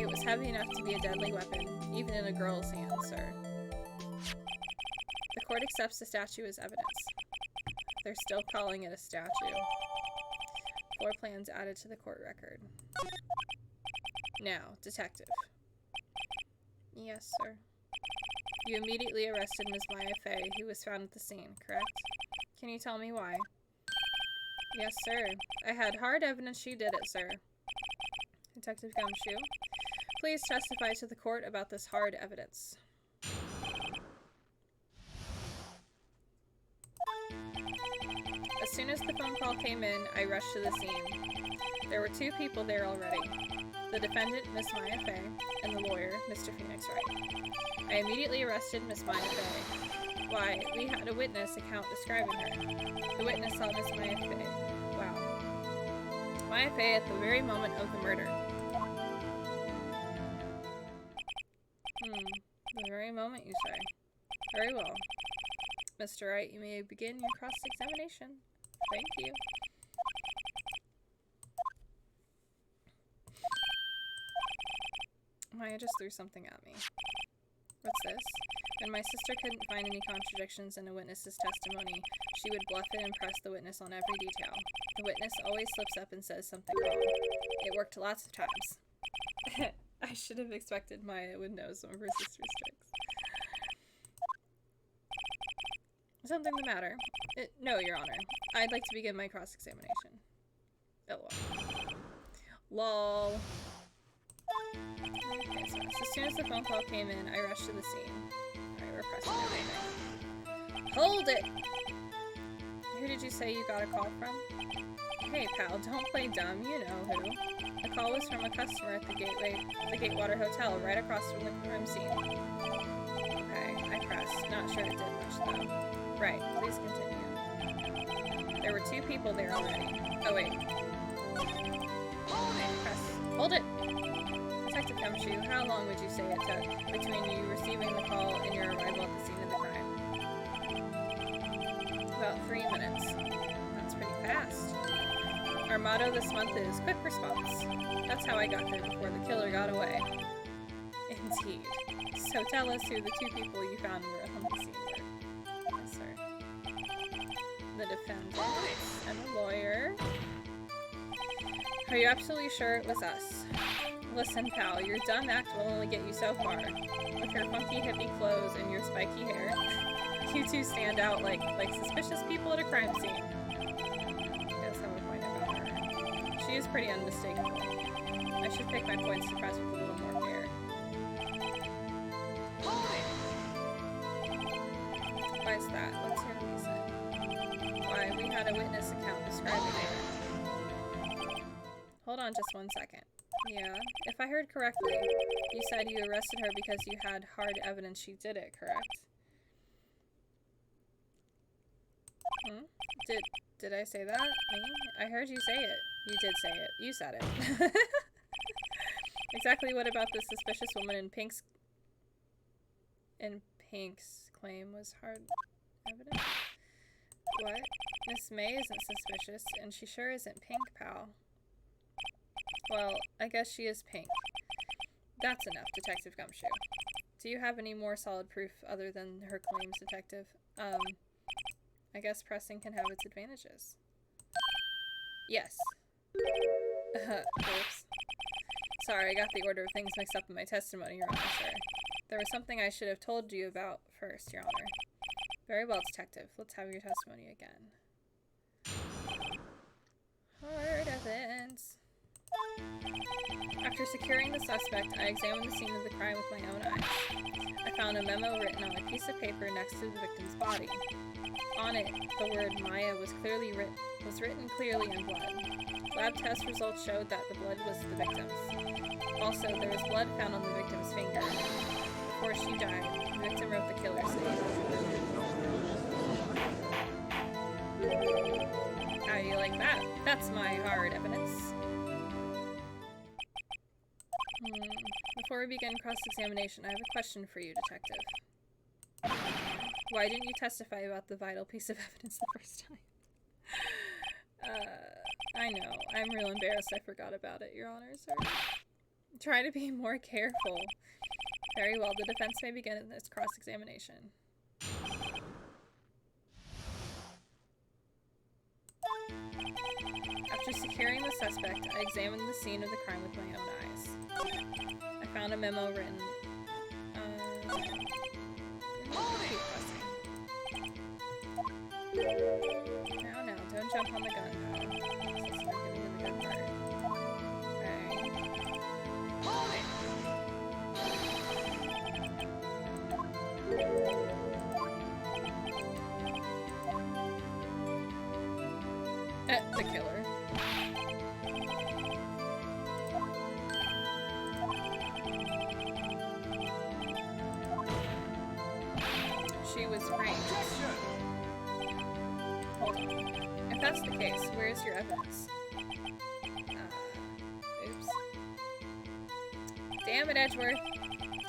It was heavy enough to be a deadly weapon, even in a girl's hand, sir. The court accepts the statue as evidence. They're still calling it a statue. Floor plans added to the court record. Now, detective. Yes, sir. You immediately arrested Ms. Maya Fey, who was found at the scene, correct? Can you tell me why? Yes, sir. I had hard evidence she did it, sir. Detective Gumshoe, please testify to the court about this hard evidence. As soon as the phone call came in, I rushed to the scene. There were two people there already. The defendant, Miss Maya Fey, and the lawyer, Mr. Phoenix Wright. I immediately arrested Miss Maya Fey. Why, we had a witness account describing her. The witness saw Miss Maya Fey. Wow. Maya Fey at the very moment of the murder. The very moment, you say. Very well. Mr. Wright, you may begin your cross-examination. Thank you. Maya just threw something at me. What's this? When my sister couldn't find any contradictions in a witness's testimony, she would bluff it and press the witness on every detail. The witness always slips up and says something wrong. It worked lots of times. I should have expected Maya would know some of her sister's tricks. Something the matter? No, Your Honor. I'd like to begin my cross-examination. LOL. Lol. Okay, so as soon as the phone call came in, I rushed to the scene. Alright, we're pressing everything. Hold it! Who did you say you got a call from? Hey, pal, don't play dumb. You know who. The call was from a customer at the Gatewater Hotel, right across from the crime scene. Okay, I pressed. Not sure it did much, though. Right, please continue. There were two people there already. Oh, wait. Hold it! Detective Gumshoe, how long would you say it took between you receiving the call and your arrival at the scene of the crime? About 3 minutes. That's pretty fast. Our motto this month is quick response. That's how I got there before the killer got away. Indeed. So tell us who the two people you found were on the scene were. Yes, sir. The defendant and the lawyer. Are you absolutely sure it was us? Listen, pal, your dumb act will only get you so far. With your funky hippie clothes and your spiky hair, you two stand out like suspicious people at a crime scene. That's how I point about her. She is pretty unmistakable. I should pick my points to press with a little more care. Why is that? What's your reason? Why? We had a witness account describing it. Hold on just one second. Yeah, if I heard correctly, you said you arrested her because you had hard evidence she did it, correct? Hmm? Did I say that? Me? I heard you say it. You did say it. You said it. Exactly what about the suspicious woman in Pink's claim was hard evidence? What? Miss May isn't suspicious, and she sure isn't Pink, pal. Well, I guess she is Pink. That's enough, Detective Gumshoe. Do you have any more solid proof other than her claims, Detective? I guess pressing can have its advantages. Yes. Oops. Sorry, I got the order of things mixed up in my testimony, Your Honor, sir. There was something I should have told you about first, Your Honor. Very well, Detective. Let's have your testimony again. Hard evidence. After securing the suspect, I examined the scene of the crime with my own eyes. I found a memo written on a piece of paper next to the victim's body. On it, the word Maya was written clearly in blood. Lab test results showed that the blood was the victim's. Also, there was blood found on the victim's finger. Before she died, the victim wrote the killer's name. How do you like that? That's my hard evidence. Before we begin cross-examination, I have a question for you, Detective. Why didn't you testify about the vital piece of evidence the first time? I know. I'm real embarrassed I forgot about it, Your Honor, sir. Try to be more careful. Very well, the defense may begin in this cross-examination. After securing the suspect, I examined the scene of the crime with my own eyes. I found a memo written... No, don't jump on the gun, pal. This is not getting to the good part. The killer. She was framed. Hold on. If that's the case, where is your evidence? Oops. Damn it, Edgeworth.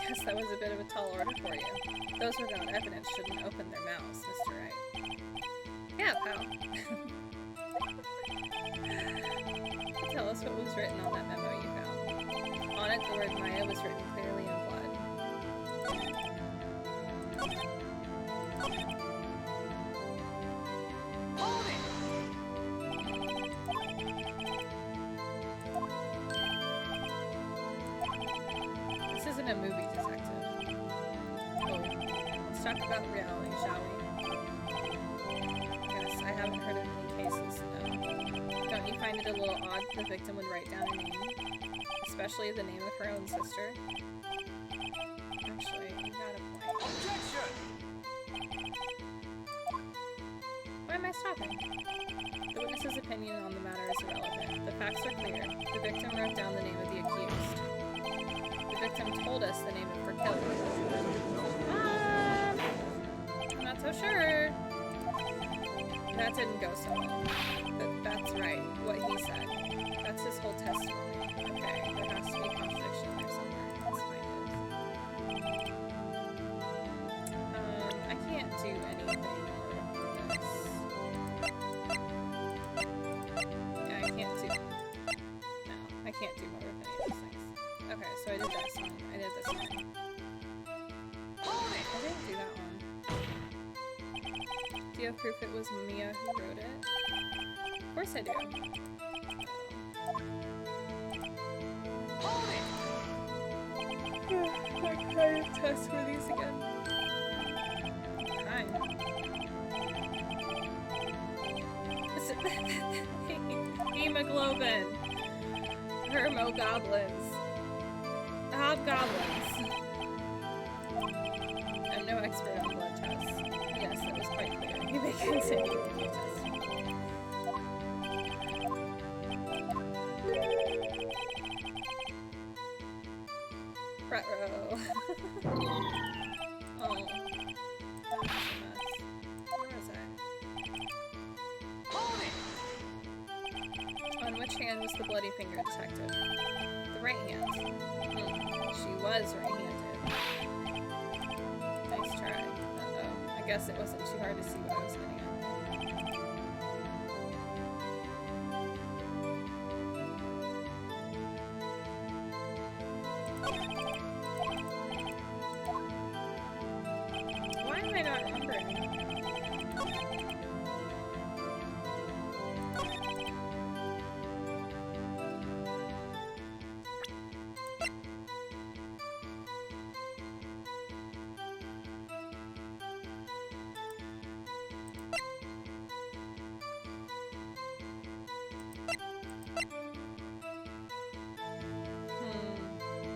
Guess that was a bit of a tall order for you. Those without evidence shouldn't open their mouths, Mr. Wright. Yeah, pal. Tell us what was written on that memo you found. On it, the word Maya was written clearly in blood. This isn't a movie, Detective. Oh, let's talk about reality, shall we? Yes, I haven't heard of any cases, no. Don't you find it a little odd the victim would write down a name? Especially the name of her own sister? Actually, you got a point. Objection! Why am I stopping? The witness's opinion on the matter is irrelevant. The facts are clear. The victim wrote down the name of the accused. The victim told us the name of her killer. I'm not so sure. That didn't go so well. But that's right, what he said. That's his whole testimony. Okay, there has to be a contradiction there somewhere. Let's find it. I can't do anything with this. Yeah, I can't do... No, I can't do more with any of these things. Okay, so I did this one. I did this one. I didn't do that one. Do you have proof it was Mia who wrote it? Of course I do. I'm trying to test for these again. Fine. Hemoglobin. Hermogoblins. Hobgoblins. I'm no expert on blood tests. Yes, it was quite clear. You may continue with your testimony. Retro. Oh. Where was I? On which hand was the bloody finger detected? The right hand. She was right-handed. Nice try. Uh-oh. I guess it wasn't too hard to see what I was getting at. Why am I not remembering?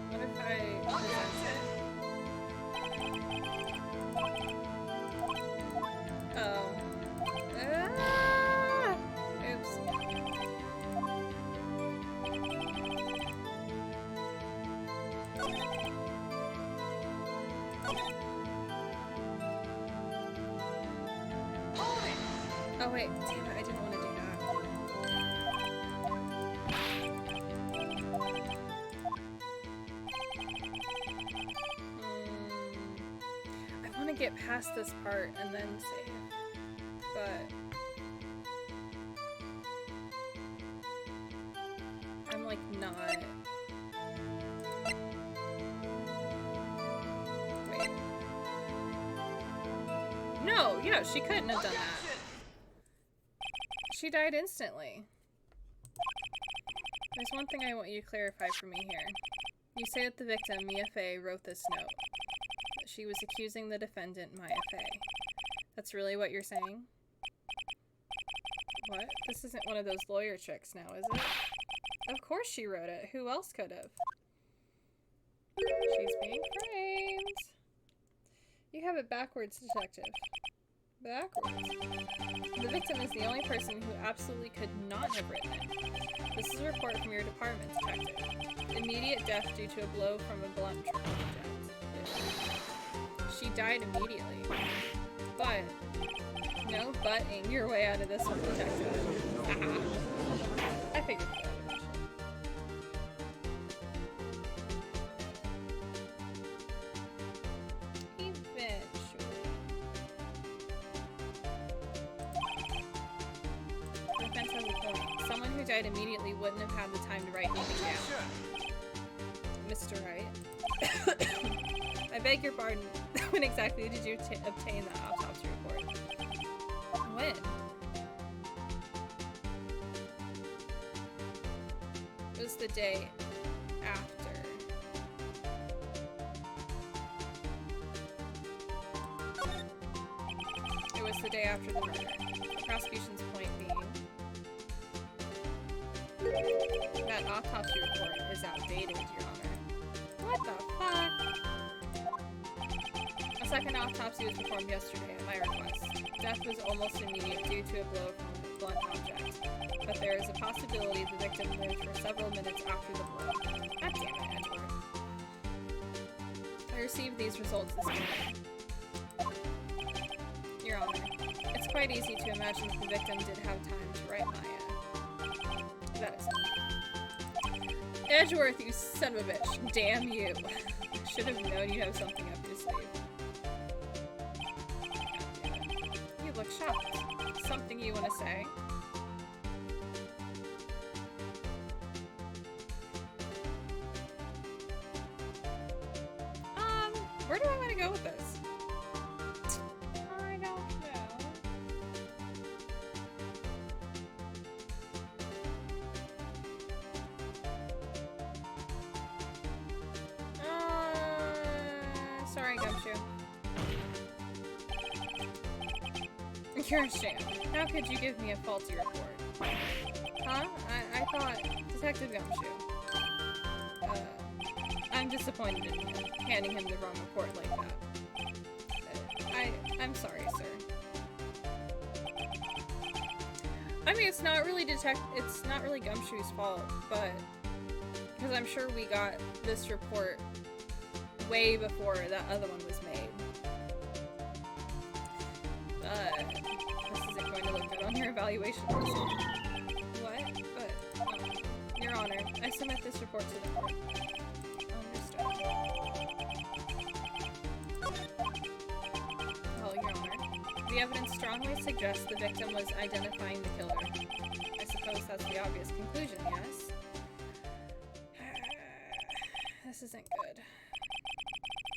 What if I present it? Oh. Ah! Oops. Oh wait, damn it, I didn't want to do that. I want to get past this part and then save, but I'm like not. Wait. No, yeah, she couldn't have done that. She died instantly. There's one thing I want you to clarify for me here. You say that the victim, Mia Fey, wrote this note. That she was accusing the defendant, Maya Fey. That's really what you're saying? What? This isn't one of those lawyer tricks now, is it? Of course she wrote it. Who else could have? She's being framed. You have it backwards, detective. Backwards. The victim is the only person who absolutely could not have written it. This is a report from your department, detective. Immediate death due to a blow from a blunt object. She died immediately. But no butting your way out of this one, detective. I figured it out. Someone who died immediately wouldn't have had the time to write anything down. Mr. Wright. I beg your pardon. When exactly did you obtain that autopsy report? When? It was the day after. It was the day after the murder. The prosecution's point being that autopsy report is outdated, Your Honor. What the fuck? A second autopsy was performed yesterday at my request. Death was almost immediate due to a blow from a blunt object, but there is a possibility the victim lived for several minutes after the blow. God damn it, Edward. I received these results this morning. Your Honor, it's quite easy to imagine that the victim did have time to write Maya. That is it. Edgeworth, you son of a bitch. Damn you. Should have known you have something up your sleeve. You look shocked. Something you want to say? Where do I want to go with this? I don't know. Sorry, Gumshoe. You're a sham. How could you give me a faulty report? Huh? I thought Detective Gumshoe. I'm disappointed in you, handing him the wrong report like that. I'm sorry, sir. I mean, it's not really Gumshoe's fault, but because I'm sure we got this report way before that other one was made. This isn't going to look good on your evaluation. What? But, Your Honor, I submit this report to the court. Understood. Well, Your Honor, the evidence strongly suggests the victim was identifying the killer. I suppose that's the obvious conclusion, yes? This isn't good.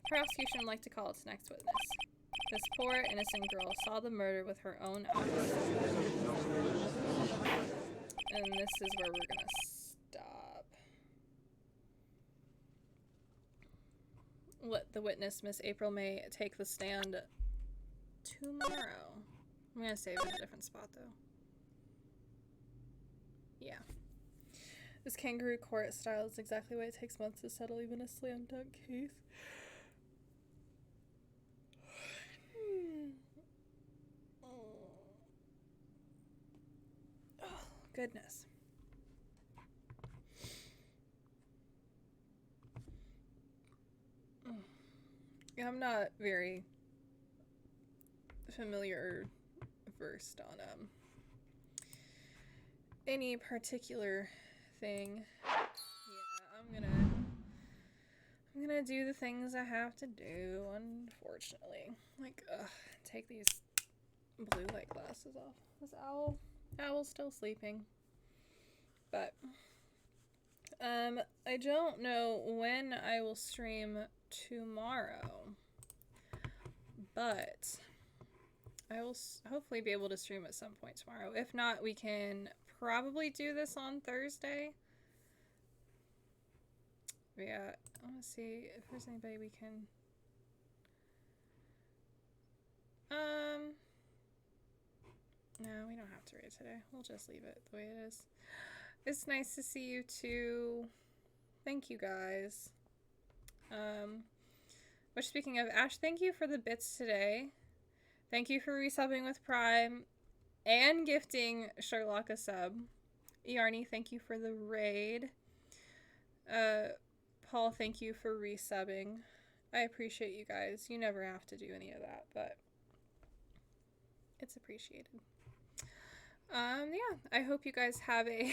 Prosecution would like to call its next witness. This poor, innocent girl saw the murder with her own eyes. And this is where we're gonna stop. Let the witness, Miss April May, take the stand tomorrow. I'm gonna save it in a different spot, though. Yeah. This kangaroo court style is exactly why it takes months to settle even a slam dunk case. Oh, goodness. I'm not very familiar or versed on any particular thing. Yeah, I'm gonna do the things I have to do, unfortunately. Like, take these blue light glasses off. This owl's still sleeping. But, I don't know when I will stream tomorrow, but I will hopefully be able to stream at some point tomorrow. If not, we can probably do this on Thursday. Yeah, I want to see if there's anybody we can... No, we don't have to read today. We'll just leave it the way it is. It's nice to see you too. Thank you guys. Which, speaking of, Ash, thank you for the bits today. Thank you for resubbing with Prime and gifting Sherlock a sub. Yarny, thank you for the raid. Paul, thank you for resubbing. I appreciate you guys. You never have to do any of that, but it's appreciated. Yeah, I hope you guys have a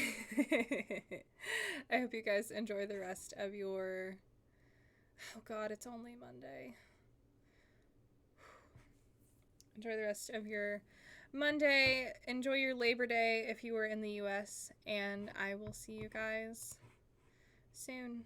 I hope you guys enjoy the rest of your... Oh god, it's only Monday. Enjoy the rest of your Monday. Enjoy your Labor Day if you were in the US, and I will see you guys soon.